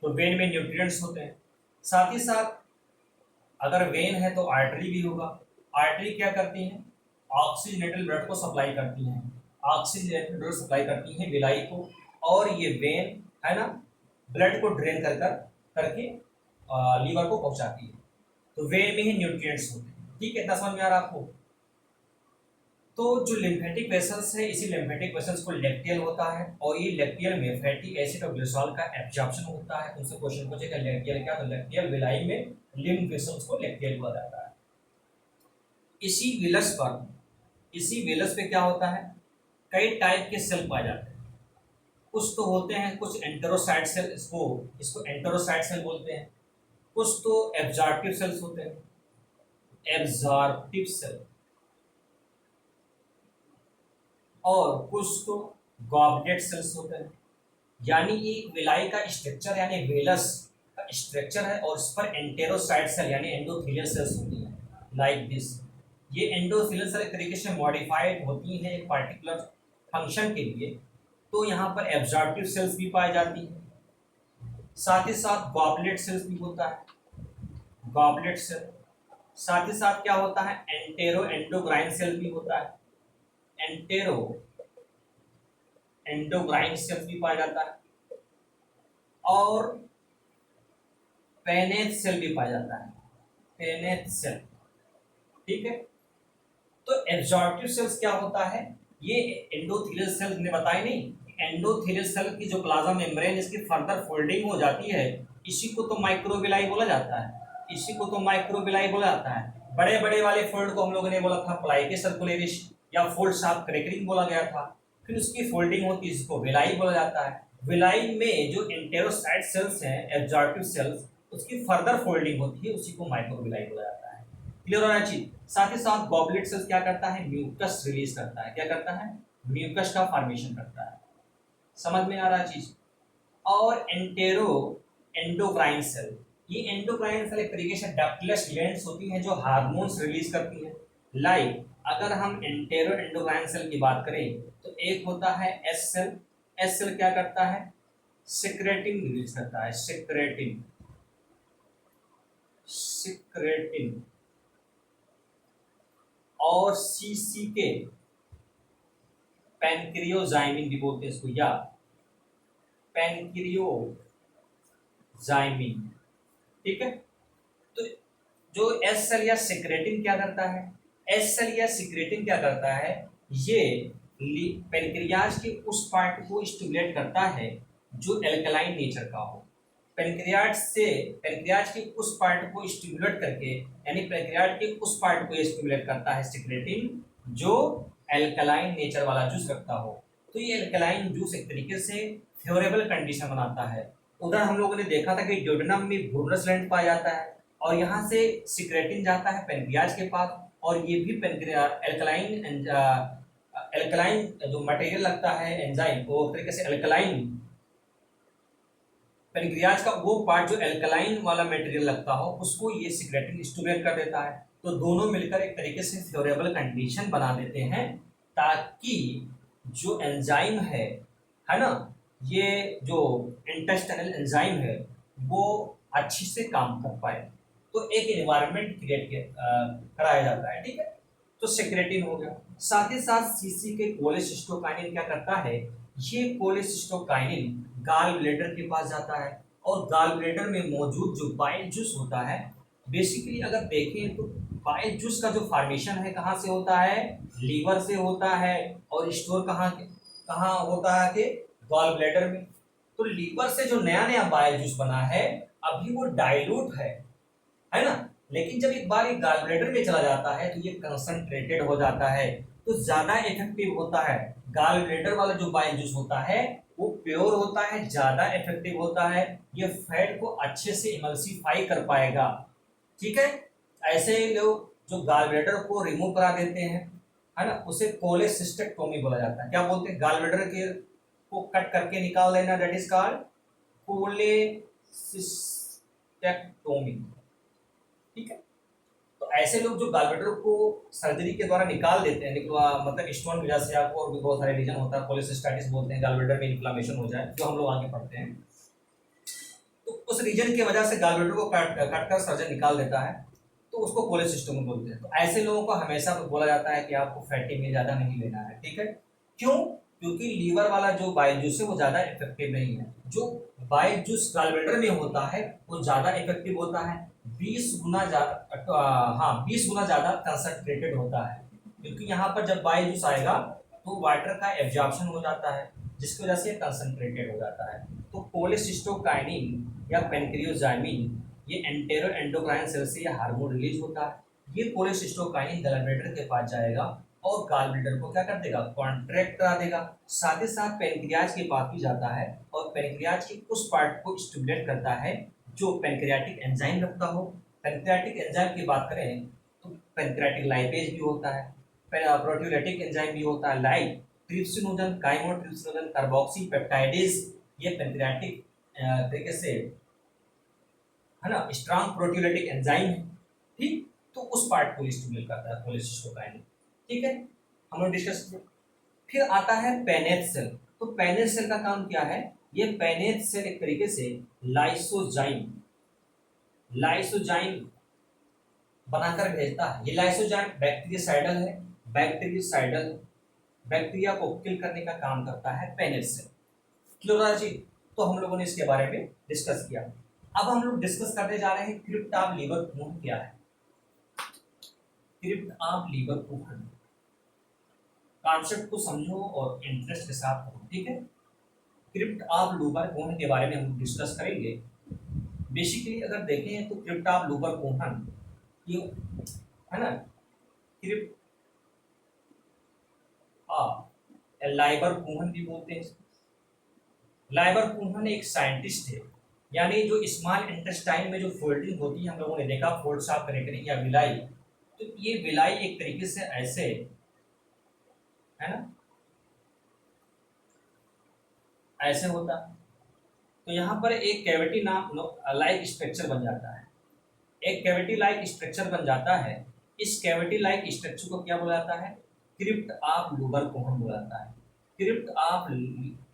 तो वेन में न्यूट्रिएंट्स होते हैं। साथ ही साथ अगर वेन है तो आर्टरी भी होगा। आर्टरी क्या करती हैं? ऑक्सीजनेटेड ब्लड को सप्लाई करती हैं, ऑक्सीजनेटेड ब्लड सप्लाई करती हैं विलाई को, और ये वेन, है ना, ब्लड को ड्रेन करके लीवर को पहुंचाती है। तो वेन में ही न्यूट्रिएंट्स होते हैं। ठीक है, इतना समझ में आ रहा आपको? तो जो लिम्फेटिक वेसल्स है, इसी लिम्फेटिक वेसल्स को लैक्टियल होता है, और ये लैक्टियल में फैटी एसिड और ग्लिसरॉल का एब्जॉर्प्शन होता है। तुमसे क्वेश्चन पूछेगा लैक्टियल क्या? तो लैक्टियल विलाई में लिम्फ वेसल्स को लैक्टियल बोला जाता है। इसी विलस पर, इसी विलस पे क्या होता है? कई टाइप के सेल पाए जाते हैं। कुछ तो होते हैं, कुछ एंटेरोसाइट सेल, इसको इसको एंटेरोसाइट सेल बोलते हैं। कुछ तो एब्जॉर्प्टिव सेल्स होते हैं, एब्जॉर्प्टिव सेल, और कुछ तो गॉबलेट सेल्स होते हैं। यानी एक विलाई का स्ट्रक्चर यानी वेलस का स्ट्रक्चर है, और इस पर एंटेरोसाइट सेल यानी एंडोथेलियल सेल्स होती हैं, लाइक दिस। ये एंडोथेलियल सेल एक तरीके से मॉडिफाइड होती हैं एक पार्टिकुलर फंक्शन के लिए। तो यहाँ पर एब्जॉर्प्टिव सेल्स भी पाई जाती हैं, साथ ही साथ गॉबलेट सेल्स भी होता है, गॉबलेट सेल। साथ ही साथ क्या होता है? एंटेरो एंडोक्राइन सेल भी होता है, एंटेरो एंडोक्राइन सेल भी पाया जाता है, और पेनेथ सेल भी पाया जाता है, पेनेथ सेल। ठीक है, तो एब्जॉर्प्टिव सेल्स क्या होता है? ये एंडोथेलियल सेल ने बताया नहीं, एंडोथेलियल सेल की जो प्लाज्मा मेम्ब्रेन इसकी फर्दर फोल्डिंग हो जाती है, इसी को तो माइक्रोविलाई बोला जाता है, इसी को तो माइक्रोविलाई बोला जाता है। बड़े बड़े वाले फोल्ड को हम लोगों ने बोला था प्लाइके सर्कुलेरिस या फोल्ड शाफ्ट क्रैकरिंग बोला गया था। फिर उसकी फोल्डिंग होती है, इसको विलाई बोला जाता है। विलाई में जो एंटेरोसाइट सेल्स हैं, एब्जॉर्प्टिव सेल्स, उसकी फर्दर फोल्डिंग होती है, उसी को माइक्रोविलाई बोला जाता है। क्लियर हो रहा है चीज? साथ ही साथ गॉबलेट सेल्स क्या करता है? म्यूकस रिलीज करता है। क्या करता है? म्यूकस का फॉर्मेशन करता है। समझ में आ रहा है चीज? और एंटेरो एंडोक्राइन सेल, ये एंडोक्राइन सेल एक तरीके से डक्टलेस ग्लैंड्स होती हैं जो हार्मोन्स रिलीज करती हैं। लाइक अगर हम एंटेरो एंडोक्राइन सेल की बात करें तो एक होता है एस सेल। एस सेल क्या करता है? सिक्रेटिन रिलीज करता है, सिक्रेटिन, सिक्रेटिन। और सीसीके, पैनक्रियोजाइमिन भी बोलते हैं इसको, या पैनक्रियोजाइमिन। ठीक है, तो जो एस सेल या सिक्रेटिन क्या करता है? एस सेल या सिक्रेटिन क्या करता है? ये पेनक्रियाज के उस पार्ट को स्टिमुलेट करता है जो एल्कलाइन नेचर का हो। पैनक्रियाज के उस पार्ट को स्टिमुलेट करके, यानी पैनक्रियाज के उस पार्ट को स्टिमुलेट करता है सिक्रेटिन जो एल्कलाइन नेचर वाला जूस रखता हो। तो ये एल्कलाइन जूस एक तरीके से फेवरेबल कंडीशन बनाता है। उधर हम लोगों ने देखा था कि ड्यूडेनम में ब्रूनस ग्लैंड पाया जाता है और यहाँ से सिक्रेटिन जाता है पैनक्रियाज के पास, और ये भी पैनक्रिया एल्कलाइन जो मटेरियल लगता है एंजाइम, वो एक तरीके से एल्कलाइन पैनक्रियाज का वो पार्ट जो एल्कलाइन वाला मटेरियल लगता हो उसको ये सिक्रेटिन स्टिमुलेट कर देता है। तो दोनों मिलकर एक तरीके से फेवरेबल कंडीशन बना देते हैं ताकि जो एंजाइम है ना, ये जो इंटेस्टाइनल एंजाइम है वो अच्छी से काम कर पाए। तो एक एनवायरनमेंट क्रिएट कराया जाता है, ठीक है। तो सेक्रेटिन हो गया। साथ ही साथ सीसी के कोलेसिस्टोकाइनिन क्या करता है, ये कोलेसिस्टोकाइनिन गाल ब्लेडर के पास जाता है और गाल ब्लेडर में मौजूद जो बाइल जूस होता है, बेसिकली अगर देखें तो बाइल जूस का जो फॉर्मेशन है कहाँ से होता है, लीवर से होता है, और स्टोर कहाँ कहाँ होता है कि गॉल ब्लैडर में। तो लीवर से जो नया नया बाइल जूस बना है अभी वो डाइल्यूट है ना, लेकिन जब एक बार ये गॉल ब्लैडर में चला जाता है तो ये कंसंट्रेटेड हो जाता है, तो ज्यादा इफेक्टिव होता है। गॉल ब्लैडर वाला जो बाइल जूस होता है वो प्योर होता है, ज्यादा इफेक्टिव होता है, ये फैट को अच्छे से इमल्सिफाई कर पाएगा, ठीक है। ऐसे लोग जो गॉल ब्लैडर को रिमूव करा देते हैं, है ना, उसे कोलेसिस्टेक्टोमी बोला जाता है। क्या बोलते हैं, गॉल ब्लैडर के को कट करके निकाल देना, दैट इज कॉल्ड कोलेसिस्टेक्टोमी, ठीक है। तो ऐसे लोग जो गॉल ब्लैडर को सर्जरी के द्वारा निकाल देते हैं, मतलब स्टोन की वजह से आपको और भी बहुत सारे रीजन होता है, कोलेसिस्टाइटिस बोलते हैं, गॉल ब्लैडर में इन्फ्लेमेशन हो जाए, जो हम लोग आगे पढ़ते हैं। तो उस रीजन की वजह से गॉल ब्लैडर को काट कर सर्जन निकाल देता है, तो उसको कोलेसिस्टोमी बोलते हैं। तो ऐसे लोगों को हमेशा बोला जाता है कि आपको फैटी मील ज्यादा नहीं लेना है, ठीक है। क्यों? क्योंकि लीवर वाला जो बाइल जूस है वो ज्यादा इफेक्टिव नहीं है। जो बाइल जूस गॉल ब्लैडर में होता है वो ज्यादा इफेक्टिव होता है, 20 गुना ज्यादा, हाँ 20 गुना ज्यादा कंसंट्रेटेड होता है, क्योंकि यहाँ पर जब बाइल जूस आएगा तो वाटर का एब्जॉर्प्शन हो जाता है जिसकी वजह से कंसंट्रेटेड हो जाता है। तो कोलेसिस्टोकाइनिन या पेनक्रियोजाइमिन ये एंटेरो एंडोक्राइन सेल से ये हार्मोन रिलीज होता है। ये कोलेसिस्टोकाइनिन गॉल ब्लैडर के पास जाएगा और गॉल ब्लैडर को क्या कर देगा, कॉन्ट्रैक्ट करा देगा। साथ ही साथ पेनक्रियाज के पास भी जाता है और पेनक्रियाज के उस पार्ट को स्टिमुलेट करता है जो पेनक्रियाटिक एंजाइम रखता हो। पेनक्रियाटिक एंजाइम की बात करें तो पेनक्रियाटिक लाइपेज भी होता है, प्रोटीयोलाइटिक एंजाइम भी होता है, like trypsinogen, chymotrypsinogen, carboxy peptidase, ये पेनक्रियाटिक तरीके से, है ना, स्ट्रांग प्रोटीयोलाइटिक एंजाइम है, ठीक। तो उस पार्ट को स्टिमुलेट करता है कोलेसिस्टोकाइनिन, ठीक है, हम लोग डिस्कस किया। फिर आता है पेनेट सेल। तो पेनेट सेल का काम क्या है, ये पेनेट सेल एक तरीके से लाइसोजाइम लाइसोजाइम बनाकर भेजता है। ये लाइसोजाइम बैक्टीरियासाइडल है, बैक्टीरियासाइडल बैक्टीरिया को किल करने का काम करता है पेनेट सेल। क्लियर जी? तो हम लोगों ने इसके बारे में डिस्कस किया। अब हम लोग डिस्कस करने जा रहे हैं क्रिप्ट ऑफ लीवर कोहन क्या है। Crypt of Lieberkuhn concept को समझो और इंटरेस्ट के साथ पढ़ो, ठीक है। क्रिप्ट ऑफ लीवर कोहन के बारे में हम डिस्कस करेंगे। बेसिकली अगर देखें तो क्रिप्ट ऑफ लीवर कोहन ये, है ना, क्रिप्ट ऑफ लाइबर कोहन भी बोलते हैं। लाइबर कोहन एक साइंटिस्ट है, यानी जो स्मॉल इंटेस्टाइन में जो फोल्डिंग होती है, हम लोगों ने देखा फोल्ड साफ करने के लिए या विलाई, तो ये विलाई एक तरीके से ऐसे, है ना, ऐसे होता है। तो यहाँ पर एक कैविटी नाम लाइक स्ट्रक्चर बन जाता है, एक कैविटी लाइक स्ट्रक्चर बन जाता है। इस कैविटी लाइक स्ट्रक्चर को क्या बोला जाता है, क्रिप्ट ऑफ लीवर कोहन बोला जाता है। क्रिप्ट ऑफ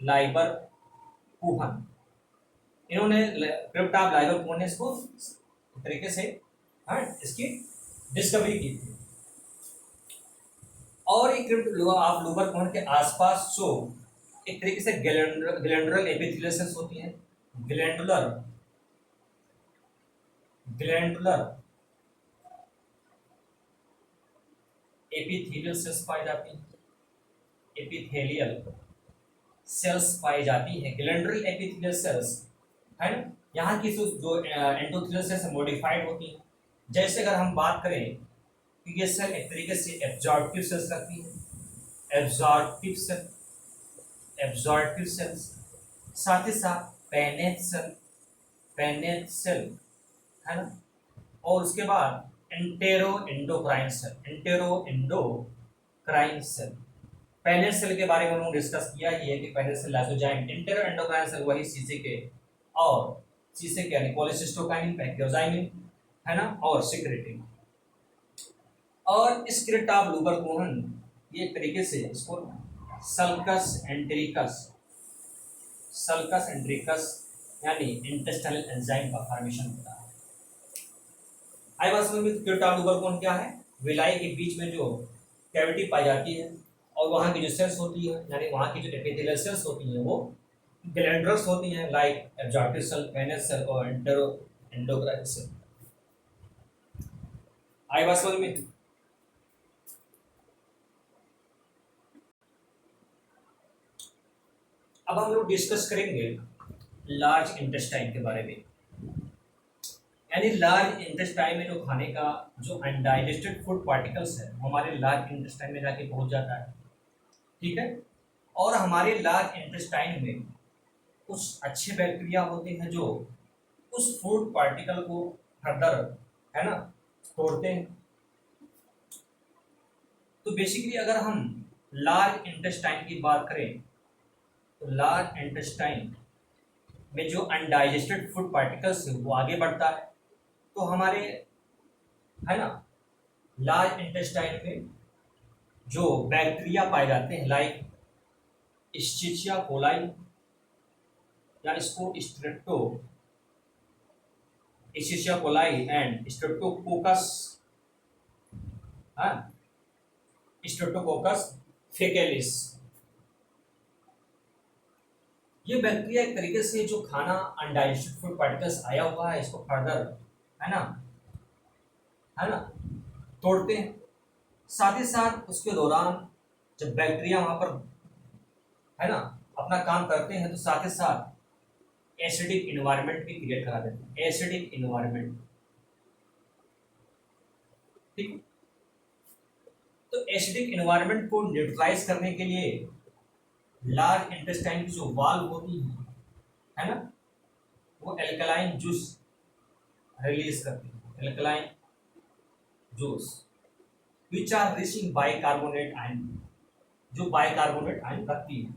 लाइबर कोहन, इन्होंने क्रिप्ट ऑफ लाइबर कोहन ने इसको तरीके से, हाँ, इसकी डिस्कवरी की थी। और ये क्रिप्ट ऑफ लीवर कोहन के आसपास जो एक तरीके से ग्लैंडुलर एपिथेलियल सेल्स होती हैं, ग्लैंडुलर ग्लैंडुलर एपिथेलियल सेल्स पाई जाती हैं, एपिथेलियल सेल्स पाई जाती हैं, ग्लैंडुलर एपिथेलियल सेल्स, है ना, यहाँ की जो एंडोथेलियल सेल्स मॉडिफाइड होती हैं। जैसे अगर हम बात करें कि ये सेल एक तरीके से एब्जॉर्प्टिव सेल्स रखती है, एब्जॉर्प्टिव सेल, एब्जॉर्प्टिव सेल्स, साथ ही साथ पेनेट सेल, पेनेट सेल, है ना, और उसके बाद entero endocrine cell, entero endocrine cell. Paneth cell के बारे में हमने डिस्कस किया ही है कि Paneth cell lysozyme, entero endocrine cell वही शीशे के, और शीशे के यानी पॉलीसिस्टोकाइनिन, पैक्टियोजाइमिन, है ना, और सिक्रेटिन। और इस क्रीटाब्लूबरकोहन ये एक तरीके से इसको सल्कस एंटेरिकस, सल्कस एंटेरिकस यानी इंटेस्टाइनल एंजाइम का फॉर्मेशन होता है। आई बात समझ में? क्रीटाब्लूबरकोहन क्या है? विलाई के बीच में जो कैविटी पाई जाती है और वहाँ की जो सेल्स होती है, यानी वहाँ की जो एपिथेलियल सेल्स होती हैं वो ग्लैंडुलस होती हैं, like absorptive cell, Paneth cell और एंटेरो एंडोक्राइन सेल। आई बात समझ में? अब हम लोग डिस्कस करेंगे लार्ज इंटेस्टाइन के बारे में। यानी लार्ज इंटेस्टाइन में जो खाने का जो अनडाइजेस्टेड फूड पार्टिकल्स है वो हमारे लार्ज इंटेस्टाइन में जाके पहुंच जाता है, ठीक है। और हमारे लार्ज इंटेस्टाइन में कुछ अच्छे बैक्टीरिया होते हैं जो उस फूड पार्टिकल को फर्दर, है ना, तोड़ते हैं। तो बेसिकली अगर हम लार्ज इंटेस्टाइन की बात करें तो लार्ज इंटेस्टाइन में जो अनडाइजेस्टेड फूड पार्टिकल्स है वो आगे बढ़ता है। तो हमारे, है ना, लार्ज इंटेस्टाइन में जो बैक्टीरिया पाए जाते हैं लाइक इस्चिचिया कोलाई, या इसको स्ट्रेप्टो, इस्चिचिया कोलाई एंड स्ट्रेप्टोकोकस, हाँ, स्ट्रेप्टोकोकस फेकेलिस, ये बैक्टीरिया एक तरीके से जो खाना अनडाइजेस्टेड फूड पार्टिकल्स आया हुआ है इसको फर्दर, है ना, है ना, तोड़ते हैं। साथ ही साथ उसके दौरान जब बैक्टीरिया वहां पर, है ना, अपना काम करते हैं तो साथ ही साथ एसिडिक इन्वायरमेंट भी क्रिएट करा देते हैं, एसिडिक इन्वायरमेंट, ठीक। तो एसिडिक इन्वायरमेंट को न्यूट्रलाइज करने के लिए लार्ज इंटेस्टाइन की जो वाल्व होती है ना, वो एल्कलाइन जूस रिलीज करती है, alkaline juice which are rich in bicarbonate ion, जो बाइकार्बोनेट आयन रखती है,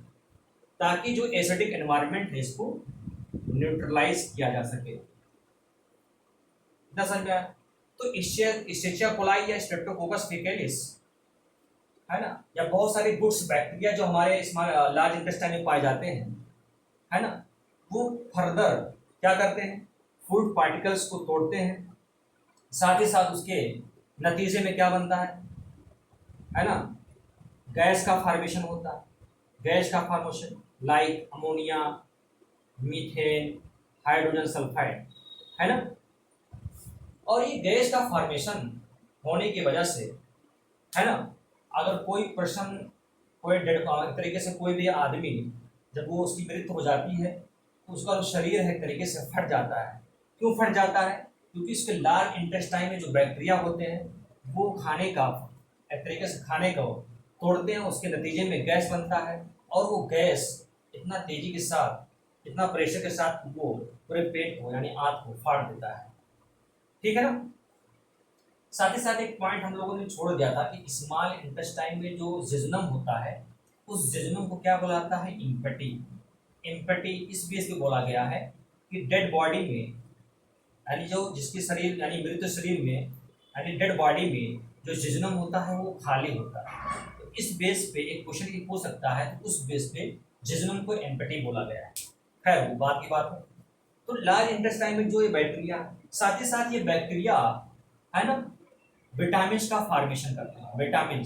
ताकि जो एसिडिक एनवायरनमेंट है इसको न्यूट्रलाइज किया जा सके। इतना समझ में आया? तो इस्चेरिचिया कोलाई या स्ट्रेप्टोकोकस फेकेलिस, है ना, या बहुत सारे गुड्स बैक्टीरिया जो हमारे लार्ज इंटेस्टाइन में पाए जाते हैं, है ना, वो फर्दर क्या करते हैं, फूड पार्टिकल्स को तोड़ते हैं। साथ ही साथ उसके नतीजे में क्या बनता है ना, गैस का फॉर्मेशन होता है, गैस का formation like ammonia, methane, hydrogen sulphide, है ना। और ये गैस का फॉर्मेशन होने की वजह से, है ना, अगर कोई पर्सन, कोई डेड तरीके से कोई भी आदमी जब वो उसकी मृत्यु हो जाती है तो उसका जो शरीर है एक तरीके से फट जाता है। क्यों फट जाता है? क्योंकि इसके लार्ज इंटेस्टाइन में जो बैक्टीरिया होते हैं वो खाने का, एक तरीके से खाने को तोड़ते हैं, उसके नतीजे में गैस बनता है, और वो गैस इतना तेजी के साथ, इतना प्रेशर के साथ वो पूरे पेट को यानी आंत को फाड़ देता है, ठीक है ना। साथ ही साथ एक पॉइंट हम लोगों ने छोड़ दिया था कि स्मॉल इंटेस्टाइन में जो जिज्नम होता है उस जिज्नम को क्या बोला जाता है? इम्पेटी। इम्पेटी इस बेस पे बोला गया है कि डेड बॉडी में, यानी जो जिसके शरीर यानी मृत शरीर में, यानी डेड बॉडी में जो जिज्नम होता है वो खाली होता है। तो इस बेस पे एक क्वेश्चन ये पूछ सकता है, तो उस बेस पे जिज्नम को एम्पेटी बोला गया है। खैर वो बात की बात है। तो लार्ज इंटेस्टाइन में जो ये बैक्टीरिया, साथ ही साथ ये बैक्टीरिया, है ना, विटामिन का फॉर्मेशन करते हैं, विटामिन।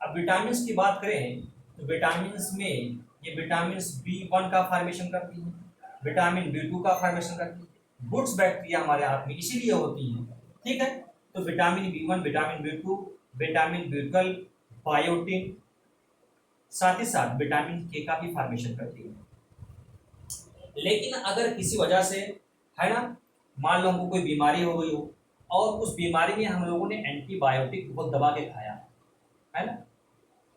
अब विटामिन की बात करें तो विटामिन में ये विटामिन B1 का फॉर्मेशन करती है, विटामिन B2 का फॉर्मेशन करती है। गुड्स बैक्टीरिया हमारे हाथ में इसीलिए होती हैं, ठीक है। तो vitamin B1, vitamin B2, vitamin B12, biotin, साथ ही साथ विटामिन K का भी फॉर्मेशन करती है। लेकिन अगर किसी वजह से है ना। मान लो हमको कोई बीमारी हो गई हो और उस बीमारी में हम लोगों ने एंटीबायोटिक बहुत दबा के खाया, है ना।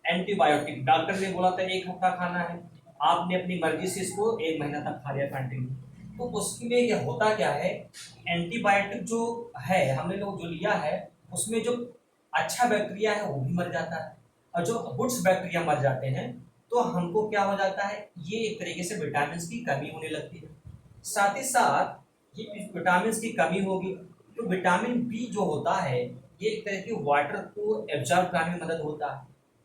एंटीबायोटिक डॉक्टर ने बोला था 1 हफ्ता खाना है, आपने अपनी मर्जी से इसको 1 महीना तक खा लिया कंटिन्यू। तो उसमें ये होता क्या है, एंटीबायोटिक जो है हमने लोग जो लिया है उसमें जो अच्छा बैक्टीरिया है वो भी मर जाता है, और जो गुड्स बैक्टीरिया मर जाते हैं तो हमको क्या हो जाता है, ये एक तरीके से विटामिन की कमी होने लगती है। साथ ही साथ ये विटामिन की कमी होगी तो विटामिन बी जो होता है ये एक तरह के वाटर को एब्जॉर्ब करने में मदद होता है,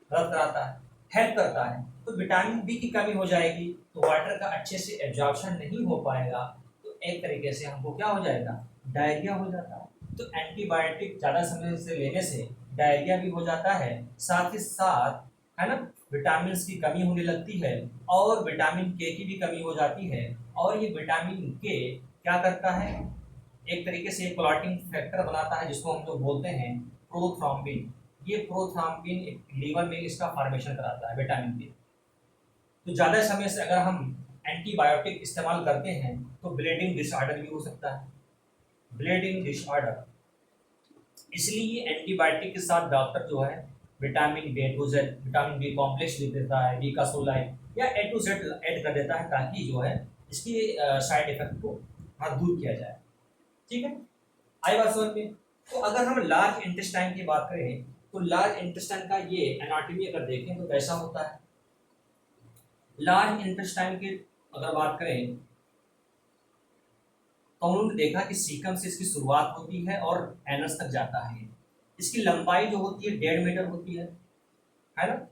मदद कराता है, हेल्प करता है। तो विटामिन बी की कमी हो जाएगी तो वाटर का अच्छे से एब्जॉर्प्शन नहीं हो पाएगा, तो एक तरीके से हमको क्या हो जाएगा, डायरिया हो जाता है। तो एंटीबायोटिक ज़्यादा समय से लेने से डायरिया भी हो जाता है, साथ ही साथ, है ना, विटामिन की कमी होने लगती है और विटामिन के की भी कमी हो जाती है। और ये विटामिन के क्या करता है, एक तरीके से क्लॉटिंग फैक्टर बनाता है जिसको हम लोग बोलते हैं प्रोथ्रोम्बिन। ये प्रोथ्रोम्बिन लीवर में इसका फॉर्मेशन कराता है विटामिन के। तो ज़्यादा समय से अगर हम एंटीबायोटिक इस्तेमाल करते हैं तो ब्लीडिंग डिसऑर्डर भी हो सकता है, ब्लीडिंग डिसऑर्डर। इसलिए एंटीबायोटिक के साथ डॉक्टर जो है vitamin B two Z, vitamin B complex लिख देता है, बी का सोलाइट या ए टू जेड ऐड कर देता है ताकि जो है इसकी साइड इफेक्ट को दूर किया जाए। ठीक है, आई बात समझ में। तो अगर हम लार्ज इंटेस्टाइन की बात करें तो लार्ज इंटेस्टाइन का ये एनाटॉमी अगर देखें तो कैसा होता है। लार्ज इंटेस्टाइन की अगर बात करें तो उन्होंने देखा कि सीकम से इसकी शुरुआत होती है और एनस तक जाता है। इसकी लंबाई जो होती है 1.5 मीटर होती है ना।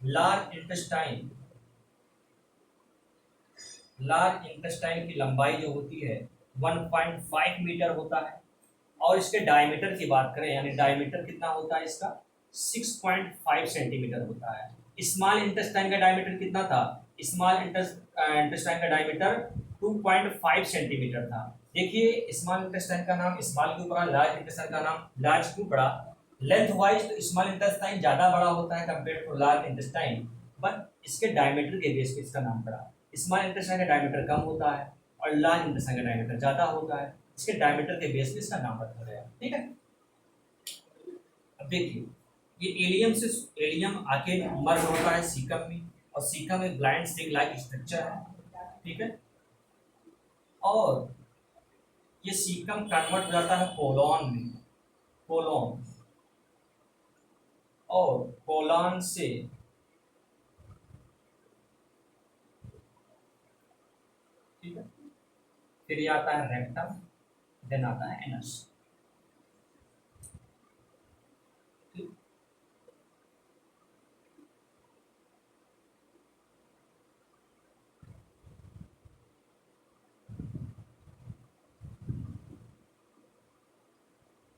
लार्ज इंटेस्टाइन, लार्ज इंटेस्टाइन की लंबाई जो होती है 1.5 मीटर होता है। और इसके डायमीटर की बात करें यानी डायमीटर कितना होता है इसका, 6.5 सेंटीमीटर होता है। स्मॉल इंटेस्टाइन का डायमीटर कितना था, स्मॉल इंटेस्टाइन का डायमीटर 2.5 सेंटीमीटर था। देखिए स्मॉल इंटेस्टाइन का नाम स्मॉल क्यों पड़ा, लार्ज इंटेस्टाइन का नाम लार्ज क्यों पड़ा। लेंथ वाइज तो स्मॉल इंटेस्टाइन ज्यादा बड़ा होता है compare to large intestine, but इसके डायमीटर के बेस पे इसका नाम पड़ा। स्मॉल इंटेस्टाइन का डायमीटर कम होता है और लार्ज इंटेस्टाइन का डायमीटर ज्यादा होता है, इसके डायमीटर के बेस पे इसका नाम रखा गया। ठीक है, अब देखिए ये एलियम से, एलियम आके मर्ज होता है सीकम में, और सीकम एक ब्लाइंड स्ट्रिंग लाइक स्ट्रक्चर है। ठीक है, और ये सीकम कन्वर्ट हो जाता है कोलॉन में, कोलॉन, और कोलॉन से ठीक है फिर ये आता है रेक्टम, देन आता है एनस।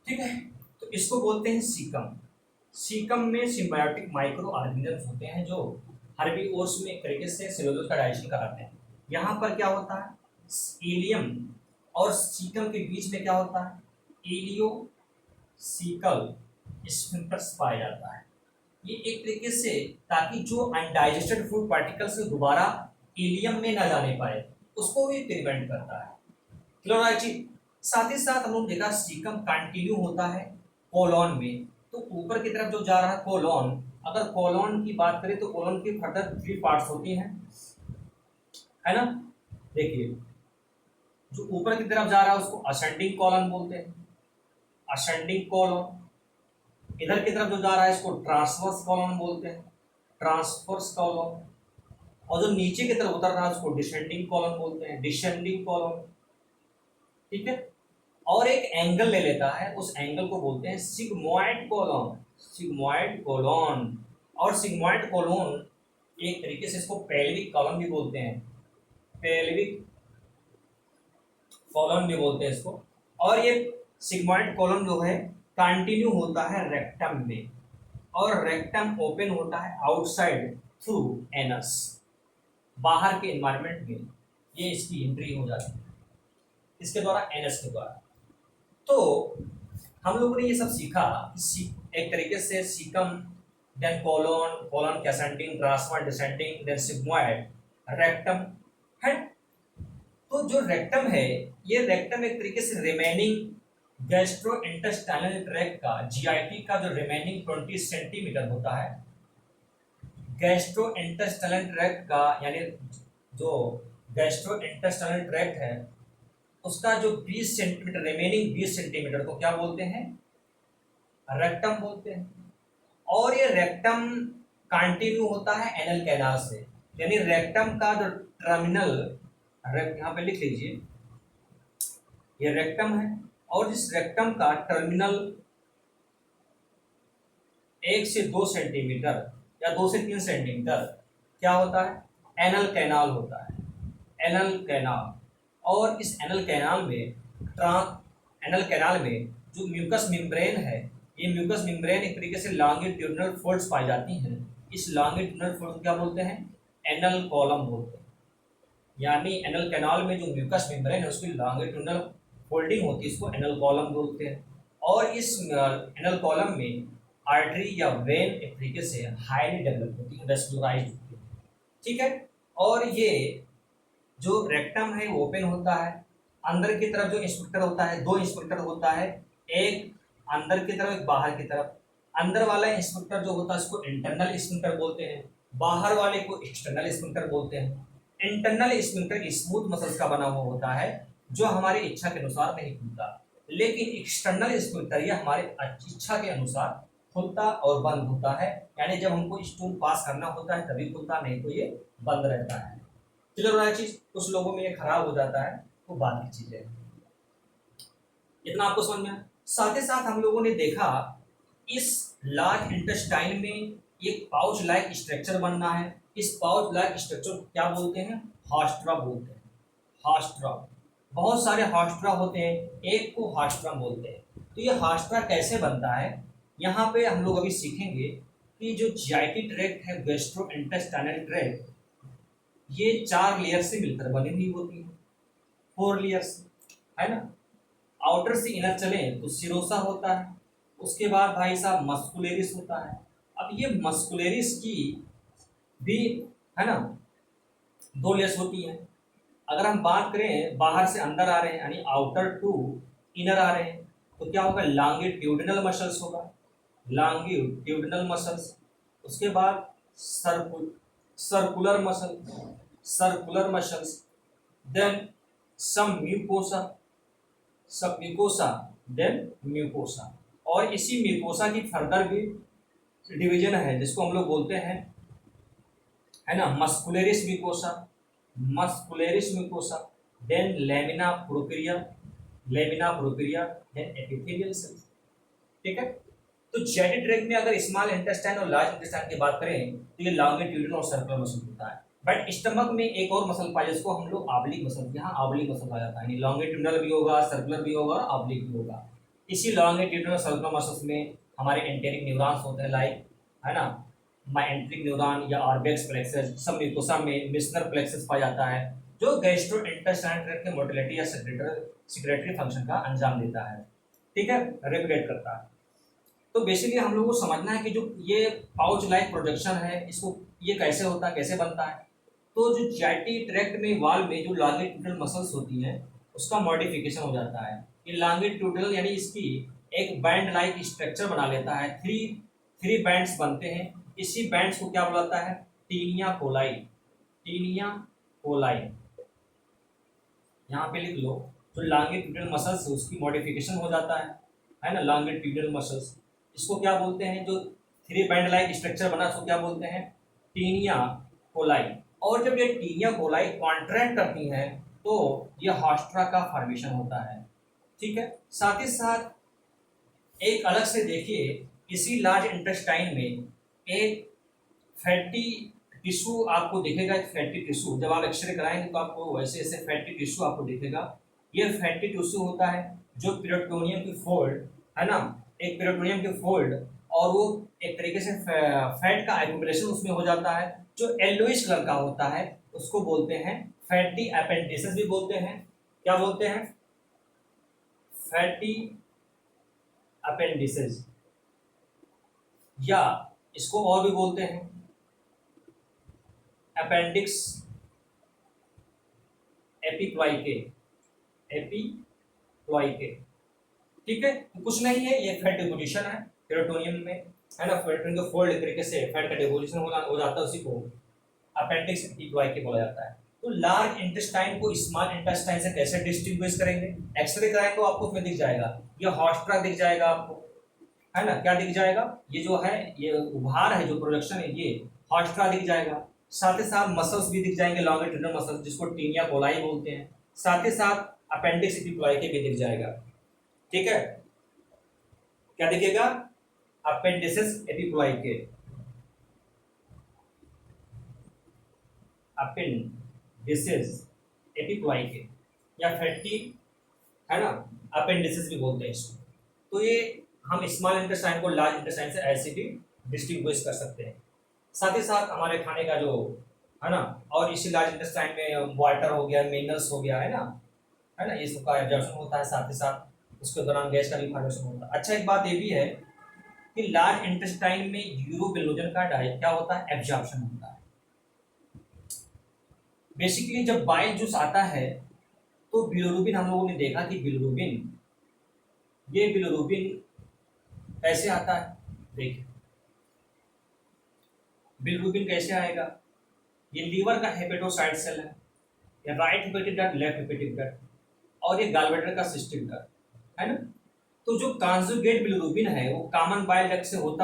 ठीक है, तो इसको बोलते हैं सीकम। सीकम में सिम्बायोटिक माइक्रो ऑर्गेनिजम्स होते हैं जो हर्बीवोर्स में एक तरीके से सेलुलोज का डाइजेशन कराते हैं। यहाँ पर क्या होता है, इलियम और सीकम के बीच में क्या होता है, इलियो सीकल स्फिंक्टर्स पाया जाता है। ये एक तरीके से ताकि जो अनडाइजेस्टेड फूड पार्टिकल्स दोबारा इलियम में ना जाने पाए उसको भी प्रिवेंट करता है। क्लोराइड। साथ ही साथ हम लोग देखा सीकम कंटिन्यू होता है कोलॉन में, तो ऊपर की तरफ जो जा रहा है कोलॉन, अगर कोलॉन की बात करें तो कोलॉन की फर्दर 3 पार्ट्स होती हैं, है ना। देखिए जो ऊपर की तरफ जा रहा है उसको असेंडिंग कॉलम बोलते हैं, असेंडिंग कॉलम। इधर की तरफ जो जा रहा है इसको ट्रांसवर्स कॉलम बोलते हैं, ट्रांसवर्स कॉलम। और जो नीचे की तरफ उतर रहा है उसको डिसेंडिंग कॉलम बोलते हैं, डिसेंडिंग कॉलम। ठीक है, और एक एंगल ले लेता है, उस एंगल को बोलते हैं सिग्मोइड कोलोन, सिग्मोइड कोलोन। और सिग्मोइड कोलोन एक तरीके से इसको पेल्विक कॉलम भी बोलते हैं, पेल्विक कॉलम भी बोलते हैं इसको। और ये सिग्मोइड कॉलम जो है कंटिन्यू होता है रेक्टम में, और रेक्टम ओपन होता है आउटसाइड थ्रू एनस, बाहर के एनवायरनमेंट में ये इसकी एंट्री हो जाती है इसके द्वारा, एनस के द्वारा। तो हम लोगों ने ये सब सीखा कि एक तरीके से सीकम, देन कोलोन, कोलोन के ascending, transfer descending, then sigmoid, rectum, है। तो जो रेक्टम है, ये रेक्टम एक तरीके से रिमेनिंग गैस्ट्रोइंटेस्टाइनल ट्रैक्ट का, जीआईटी का जो रिमेनिंग 20 सेंटीमीटर होता है, गैस्ट्रोइंटेस्टाइनल ट्रैक्ट का यानी जो गैस्ट्रोइंटेस्टाइनल ट्रैक्ट है उसका जो 20 सेंटीमीटर, रिमेनिंग 20 सेंटीमीटर को क्या बोलते हैं? रेक्टम बोलते हैं। और ये रेक्टम कंटिन्यू होता है एनल कैनाल से, यानी रेक्टम का जो टर्मिनल, यहाँ पे लिख लीजिए, ये रेक्टम है और इस रेक्टम का टर्मिनल 1 से 2 सेंटीमीटर या 2 से 3 सेंटीमीटर क्या होता है? एनल कैनाल होता है, एनल कैनाल। और इस एनल कैनाल में एनल कैनाल में जो म्यूकस मेम्ब्रेन है, ये म्यूकस मेम्ब्रेन एक तरीके से लॉन्गिट्यूडिनल फोल्ड्स पाई जाती हैं। इस लॉन्गिट्यूडिनल फोल्ड को क्या बोलते हैं? एनल कॉलम बोलते हैं। यानी एनल कैनाल में जो म्यूकस मेम्ब्रेन है उसकी लॉन्गिट्यूडिनल फोल्डिंग होती है, इसको एनल कॉलम बोलते हैं। और इस एनल कॉलम में आर्टरी या वेन एक तरीके से हाईली डेवलप होती है, वेस्कुलराइज्ड होती है, ठीक है। और ये जो रेक्टम है वो ओपन होता है, अंदर की तरफ जो इंस्पेक्टर होता है, 2 इंस्पेक्टर होता है, एक अंदर की तरफ, एक बाहर की तरफ। अंदर वाला इंस्पेक्टर जो होता है उसको इंटरनल इंस्पेक्टर बोलते हैं, बाहर वाले को एक्सटर्नल इंस्पेक्टर बोलते हैं। इंटरनल इंस्पेक्टर स्मूथ मसल्स का बना हुआ होता है जो हमारी इच्छा के अनुसार नहीं खुलता, लेकिन एक्सटर्नल इंस्पेक्टर ये हमारे इच्छा के अनुसार खुलता और बंद होता है। यानी जब हमको स्टूल पास करना होता है तभी खुलता, नहीं तो ये बंद रहता है। क्लियर वाला चीज, कुछ लोगों में ये खराब हो जाता है, वो बात की चीज है। इतना आपको समझ में आया? साथ ही साथ हम लोगों ने देखा इस लार्ज इंटेस्टाइन में एक पाउच लाइक स्ट्रक्चर बनना है। इस पाउच लाइक स्ट्रक्चर को क्या बोलते हैं? हास्ट्रा बोलते हैं। हास्ट्रा, बहुत सारे हास्ट्रा होते हैं, एक को हास्ट्रम बोलते हैं। तो ये हास्ट्रा कैसे बनता है, यहाँ पे हम लोग अभी सीखेंगे कि जो जीआईटी ट्रैक्ट है, गैस्ट्रोइंटेस्टाइनल ट्रैक्ट, ये 4 लेयर से मिलकर बनी हुई होती है, 4 लेयर्स, है ना। आउटर से इनर चले तो सिरोसा होता है, उसके बाद भाई साहब मस्कुलेरिस होता है। अब ये मस्कुलेरिस की भी, है ना, 2 लेयर्स होती हैं। अगर हम बात करें बाहर से अंदर आ रहे हैं यानी आउटर टू इनर आ रहे हैं तो क्या होगा? लॉन्गिट्यूडिनल मसल्स होगा, लॉन्गिट्यूडिनल मसल्स। उसके बाद circular muscle, circular muscles, then submucosa, submucosa, then mucosa. और इसी म्यूकोसा की फर्दर भी डिवीजन है जिसको हम लोग बोलते हैं, है ना, muscularis mucosa, muscularis mucosa, then lamina propria, lamina propria, then epithelial cells, ठीक है। तो जेटी ट्रैक्ट में अगर स्मॉल इंटेस्टाइन और लार्ज इंटेस्टाइन की बात करें तो ये लॉन्गिट्यूडिनल और सर्कुलर मसल होता है। बट स्टमक में एक और मसल पाए जिसको हम लोग ऑब्लिक मसल, यहाँ ऑब्लिक मसल आ जाता है, लॉन्गिट्यूडिनल भी होगा, सर्कुलर भी होगा और ऑब्लिक भी होगा। इसी लॉन्गिट्यूडिनल सर्कुलर मसल्स में हमारे एंटेरिक न्यूरॉन्स होते हैं, लाइक, है ना, माइएंट्रिक न्यूरॉन या ऑर्बिक्स प्लेक्सस, सब म्यूकोसा में मिसनर प्लेक्सस पाया जाता है जो गैस्ट्रोइंटेस्टाइनल ट्रैक्ट के मोटिलिटी या सेक्रेटरी फंक्शन का अंजाम देता है, ठीक है, रेगुलेट करता है। तो बेसिकली हम लोगों को समझना है कि जो ये पाउच लाइक प्रोजेक्शन है इसको, ये कैसे होता है, कैसे बनता है। तो जो जीआईटी ट्रैक्ट में वाल में जो लॉन्गिट्यूडिनल मसल्स होती हैं उसका मॉडिफिकेशन हो जाता है। ये लॉन्गिट्यूडिनल यानी इसकी एक बैंड लाइक स्ट्रक्चर बना लेता है, थ्री बैंड्स बनते हैं। इसी बैंड्स को क्या बुलाता है? Taenia coli, taenia coli. यहाँ पे लिख लो, जो लॉन्गिट्यूडिनल मसल्स है उसकी मॉडिफिकेशन हो जाता है ना, लॉन्गिट्यूडिनल मसल्स। इसको क्या बोलते हैं? जो 3 बैंड लाइक स्ट्रक्चर बना उसको क्या बोलते हैं? Taenia coli. और जब ये टीनिया कोलाई कॉन्ट्रैक्ट करती हैं तो ये हास्ट्रा का फॉर्मेशन होता है, ठीक है। साथ ही साथ एक अलग से देखिए, इसी लार्ज इंटेस्टाइन में एक फैटी टिश्यू आपको दिखेगा, एक फैटी टिश्यू। जब आप एक्सरे कराएंगे तो आपको वैसे ऐसे फैटी टिश्यू आपको दिखेगा। ये फैटी टिश्यू होता है जो पेरिटोनियम की फोल्ड, है ना, एक पेरिटोनियम की फोल्ड, और वो एक तरीके से फैट का एक्यूमुलेशन उसमें हो जाता है जो येलोइश कलर का होता है, उसको बोलते हैं फैटी अपेंडिसेस भी बोलते हैं। क्या बोलते हैं? फैटी अपेंडिसेस, या इसको और भी बोलते हैं अपेंडिक्स एपीक्लॉइके, एपीक्लॉइके, ठीक है। तो कुछ नहीं है, ये फैट डिपोजिशन है पेरिटोनियम में, है ना। पेरिटोनियम को फोल्ड तरीके से फैट का डिपोजिशन हो जाता है, उसी को अपेंडिक्स एपीक्लॉइके बोला जाता है। तो लार्ज इंटेस्टाइन को स्मॉल इंटेस्टाइन से कैसे डिस्टिंग्विश करेंगे? एक्सरे कराएं तो आपको उसमें दिख जाएगा, ये हॉस्ट्रा दिख जाएगा आपको, है ना। क्या दिख जाएगा? ये जो है, ये उभार है, जो प्रोडक्शन है, ये हॉस्ट्रा दिख जाएगा। साथ ही साथ मसल्स भी दिख जाएंगे, लॉन्गिट्यूडिनल मसल्स, जिसको टीनिया कोलाई बोलते हैं। साथ ही साथ अपेंडिक्स एपीक्लॉइके भी दिख जाएगा, ठीक है। क्या दिखेगा? अपेंडिसेस एपीक्लॉइके, अपेंडिसेस एपीक्लॉइके, या फैटी, है ना, अपेंडिसेस भी बोलते हैं इसको। तो ये हम स्मॉल इंटेस्टाइन को लार्ज इंटेस्टाइन से ऐसे भी डिस्टिंग्विश कर सकते हैं। साथ ही साथ हमारे खाने का जो, है ना, और इसी लार्ज इंटेस्टाइन में वाटर हो गया, मिनरल्स हो गया, है ना, ये सबका एब्जॉर्प्शन होता है। साथ ही साथ उसके दौरान गैस का भी फॉर्मेशन होता है। अच्छा, एक बात ये भी है कि लार्ज इंटेस्टाइन में यूरोबिलोजन का डाइट क्या होता है? एब्जॉर्प्शन होता है। बेसिकली जब बाइल जूस आता है तो बिलोरुबिन, हम लोगों ने देखा कि बिलोरुबिन, ये बिलोरुबिन कैसे आता है? देखिए बिलोरुबिन कैसे आएगा? ये लीवर का हेपेटोसाइट सेल है, right hepatic duct, left hepatic duct, और ये गॉलब्लैडर का सिस्टिक डक्ट, है ना। तो जो कॉन्जुगेट बिलिरुबिन है वो कॉमन बाइल डक्ट से होता